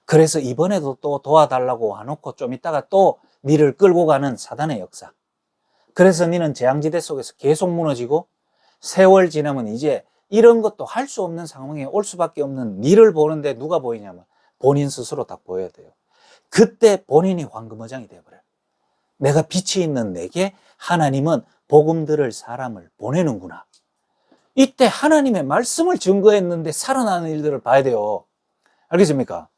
S1: 그래서 이번에도 또 도와달라고 해놓고 좀 있다가 또 니를 끌고 가는 사단의 역사. 그래서 니는 재앙지대 속에서 계속 무너지고 세월 지나면 이제 이런 것도 할 수 없는 상황에 올 수밖에 없는 니를 보는데 누가 보이냐면 본인 스스로 딱 보여야 돼요. 그때 본인이 황금어장이 되어버려요. 내가 빛이 있는 내게 하나님은 복음 들을 사람을 보내는구나. 이때 하나님의 말씀을 증거했는데 살아나는 일들을 봐야 돼요. 알겠습니까?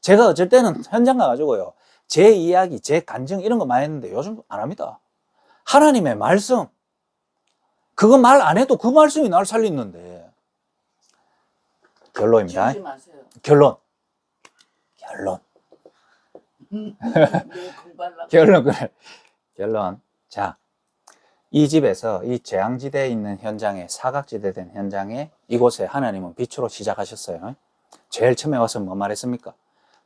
S1: 제가 어쩔 때는 현장 가가지고요, 제 이야기, 제 간증 이런 거 많이 했는데 요즘 안 합니다. 하나님의 말씀, 그거 말 안 해도 그 말씀이 날 살리는데. 결론입니다.
S3: 지우지 마세요.
S1: 결론.
S3: 내 공부하려고.
S1: 결론, 그래. 결론. 자, 이 집에서 이 재앙지대에 있는 현장에, 사각지대 된 현장에 이곳에 하나님은 빛으로 시작하셨어요. 제일 처음에 와서 뭐 말했습니까?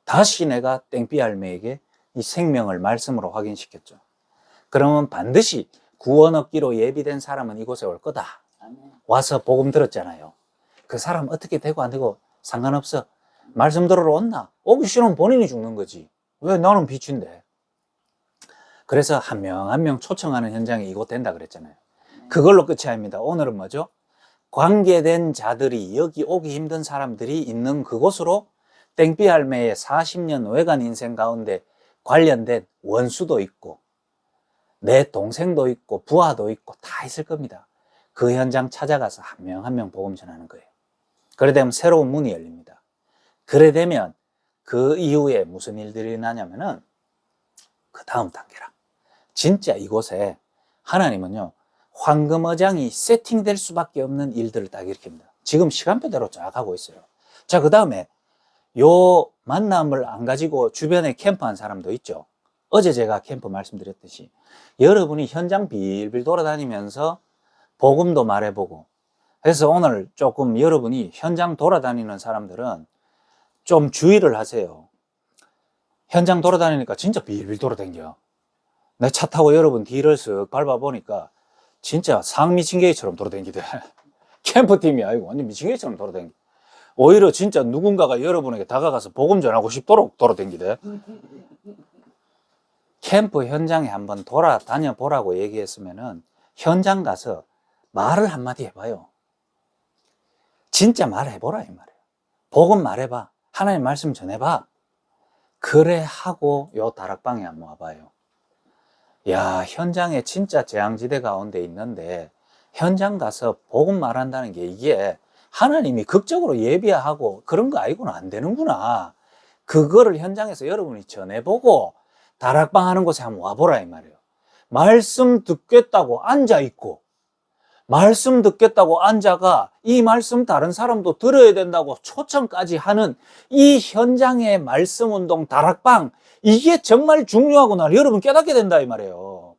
S1: 다시 내가 땡비알매에게 이 생명을 말씀으로 확인시켰죠. 그러면 반드시 구원 얻기로 예비된 사람은 이곳에 올 거다.
S3: 아멘.
S1: 와서 복음 들었잖아요. 그 사람 어떻게 되고 안 되고 상관없어. 말씀 들으러 왔나? 오기 싫으면 본인이 죽는 거지. 왜? 나는 빛인데. 그래서 한 명 한 명 초청하는 현장이 이곳 된다 그랬잖아요. 그걸로 끝이 아닙니다. 오늘은 뭐죠? 관계된 자들이, 여기 오기 힘든 사람들이 있는 그곳으로 땡비 할매의 40년 외간 인생 가운데 관련된 원수도 있고 내 동생도 있고 부하도 있고 다 있을 겁니다. 그 현장 찾아가서 한 명 한 명 복음 전하는 거예요. 그래 되면 새로운 문이 열립니다. 그래 되면 그 이후에 무슨 일들이 일어나냐면은 그 다음 단계라. 진짜 이곳에 하나님은요, 황금어장이 세팅될 수밖에 없는 일들을 딱 일으킵니다. 지금 시간표대로 쫙 하고 있어요. 자, 그 다음에 요 만남을 안 가지고 주변에 캠프한 사람도 있죠. 어제 제가 캠프 말씀드렸듯이 여러분이 현장 빌빌 돌아다니면서 복음도 말해보고, 그래서 오늘 조금 여러분이 현장 돌아다니는 사람들은 좀 주의를 하세요. 현장 돌아다니니까 진짜 빌빌 돌아다녀요. 내 차 타고 여러분 뒤를 쓱 밟아보니까 진짜 상미친개처럼 돌아다니게. 캠프팀이 아니고 완전 미친개처럼 돌아다니게. 오히려 진짜 누군가가 여러분에게 다가가서 복음 전하고 싶도록 돌아다니게. 캠프 현장에 한번 돌아다녀 보라고 얘기했으면은 현장 가서 말을 한마디 해봐요. 진짜 말해보라 이 말이에요. 복음 말해봐. 하나님 말씀 전해봐. 그래 하고 요 다락방에 한번 와봐요. 야, 현장에 진짜 재앙지대 가운데 있는데 현장 가서 복음 말한다는 게 이게 하나님이 극적으로 예비하고 그런 거 아니고는 안 되는구나. 그거를 현장에서 여러분이 전해보고 다락방 하는 곳에 한번 와보라 이 말이에요. 말씀 듣겠다고 앉아있고 말씀 듣겠다고 앉아가 이 말씀 다른 사람도 들어야 된다고 초청까지 하는 이 현장의 말씀운동 다락방, 이게 정말 중요하구나 여러분 깨닫게 된다 이 말이에요.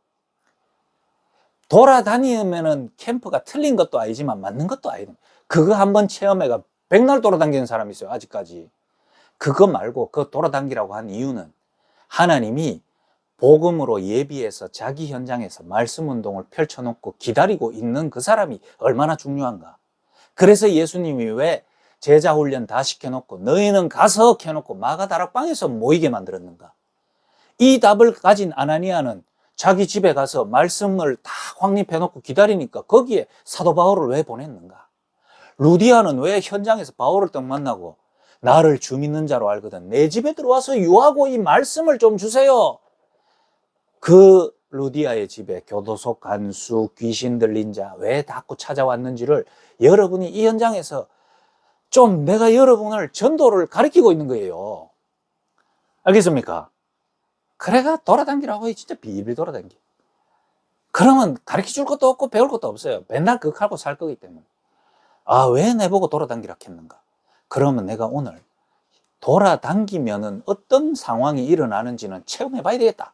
S1: 돌아다니면은 캠프가 틀린 것도 아니지만 맞는 것도 아니에요. 그거 한번 체험해가 백날 돌아다니는 사람이 있어요 아직까지. 그거 말고 그거 돌아다니라고 한 이유는 하나님이 복음으로 예비해서 자기 현장에서 말씀 운동을 펼쳐놓고 기다리고 있는 그 사람이 얼마나 중요한가. 그래서 예수님이 왜 제자 훈련 다 시켜놓고 너희는 가서 켜놓고 마가다락방에서 모이게 만들었는가. 이 답을 가진 아나니아는 자기 집에 가서 말씀을 다 확립해놓고 기다리니까 거기에 사도 바울을 왜 보냈는가. 루디아는 왜 현장에서 바울을 딱 만나고 나를 주 믿는 자로 알거든 내 집에 들어와서 유하고 이 말씀을 좀 주세요. 그 루디아의 집에 교도소 간수, 귀신 들린 자 왜 자꾸 찾아왔는지를 여러분이 이 현장에서 좀 내가 여러분을 전도를 가르치고 있는 거예요. 알겠습니까? 그래가 돌아다니라고 진짜 비빌 돌아다니. 그러면 가르쳐 줄 것도 없고 배울 것도 없어요. 맨날 그거 하고 살 거기 때문에. 아, 왜 내보고 돌아다니라 했는가? 그러면 내가 오늘 돌아다니면은 어떤 상황이 일어나는지는 체험해 봐야 되겠다.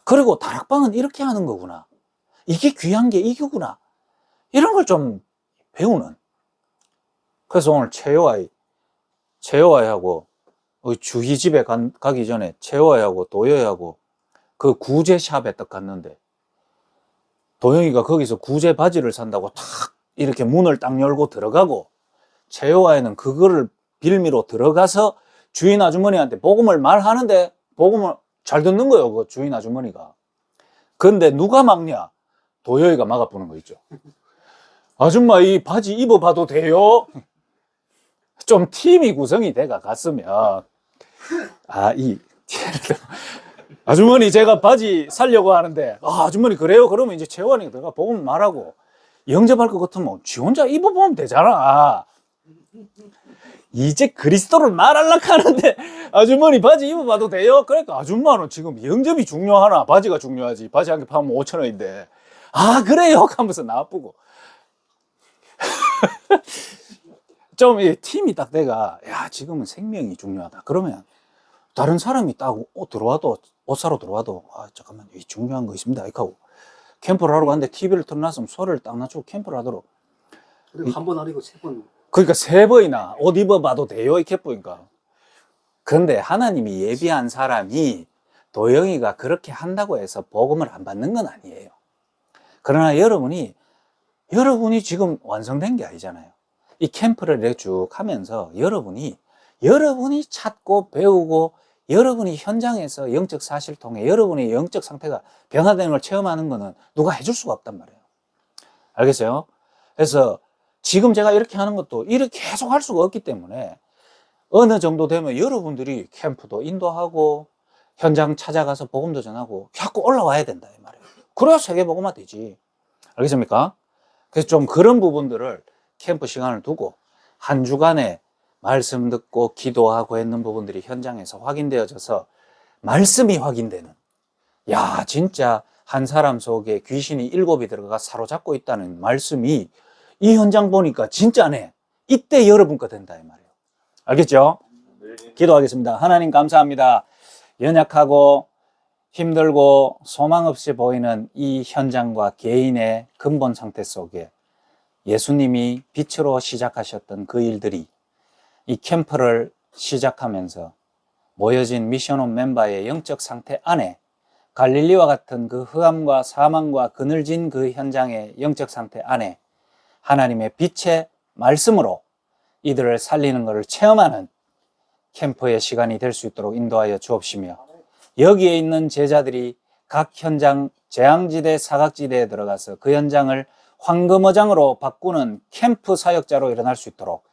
S1: 그리고 다락방은 이렇게 하는 거구나. 이게 귀한 게 이거구나. 이런 걸 좀 배우는. 그래서 오늘 최여와이하고 주희 집에 가기 전에 최여와이하고 도여이하고 그 구제샵에 딱 갔는데 도영이가 거기서 구제 바지를 산다고 탁 이렇게 문을 딱 열고 들어가고 최여와이는 그거를 빌미로 들어가서 주인 아주머니한테 복음을 말하는데 복음을 잘 듣는 거예요. 그 주인 아주머니가. 근데 누가 막냐? 도여이가 막아보는 거 있죠. 아줌마 이 바지 입어봐도 돼요? 좀 팀이 구성이 돼가 갔으면 아주머니 제가 바지 살려고 하는데 아주머니 그래요? 그러면 이제 최원이가 내가 복음 말하고 영접할 것 같으면 지 혼자 입어보면 되잖아. 이제 그리스도를 말하려고 하는데 아주머니 바지 입어봐도 돼요? 그러니까 아줌마는 지금 영접이 중요하나 바지가 중요하지. 바지 한 개 파면 5,000원인데 그래요? 하면서 나쁘고 좀 팀이 딱 내가 지금은 생명이 중요하다. 그러면 다른 사람이 딱 들어와도 옷 사러 들어와도 잠깐만 이 중요한 거 있습니다. 이렇게 하고 캠프를 하러 갔는데 TV를 틀어놨으면 소리를 딱 낮추고 캠프를 하도록.
S4: 그리고 한 번 아니고 3번.
S1: 그러니까 3번이나 옷 입어봐도 돼요 이렇게 보니까. 그런데 하나님이 예비한 사람이 도영이가 그렇게 한다고 해서 복음을 안 받는 건 아니에요. 그러나 여러분이 지금 완성된 게 아니잖아요. 이 캠프를 이렇게 쭉 하면서 여러분이 찾고 배우고 여러분이 현장에서 영적 사실을 통해 여러분의 영적 상태가 변화되는 걸 체험하는 거는 누가 해줄 수가 없단 말이에요. 알겠어요? 그래서 지금 제가 이렇게 하는 것도 이렇게 계속 할 수가 없기 때문에 어느 정도 되면 여러분들이 캠프도 인도하고 현장 찾아가서 복음도 전하고 자꾸 올라와야 된다 이 말이에요. 그래야 세계복음화 되지. 알겠습니까? 그래서 좀 그런 부분들을 캠프 시간을 두고 한 주간에 말씀 듣고 기도하고 했는 부분들이 현장에서 확인되어져서 말씀이 확인되는, 진짜 한 사람 속에 귀신이 7이 들어가 사로잡고 있다는 말씀이 이 현장 보니까 진짜네. 이때 여러분 거 된다 이 말이에요. 알겠죠? 기도하겠습니다. 하나님 감사합니다. 연약하고 힘들고 소망 없이 보이는 이 현장과 개인의 근본 상태 속에 예수님이 빛으로 시작하셨던 그 일들이 이 캠프를 시작하면서 모여진 미션홈 멤버의 영적 상태 안에 갈릴리와 같은 그 흑암과 사망과 그늘진 그 현장의 영적 상태 안에 하나님의 빛의 말씀으로 이들을 살리는 것을 체험하는 캠프의 시간이 될 수 있도록 인도하여 주옵시며 여기에 있는 제자들이 각 현장 재앙지대 사각지대에 들어가서 그 현장을 황금어장으로 바꾸는 캠프 사역자로 일어날 수 있도록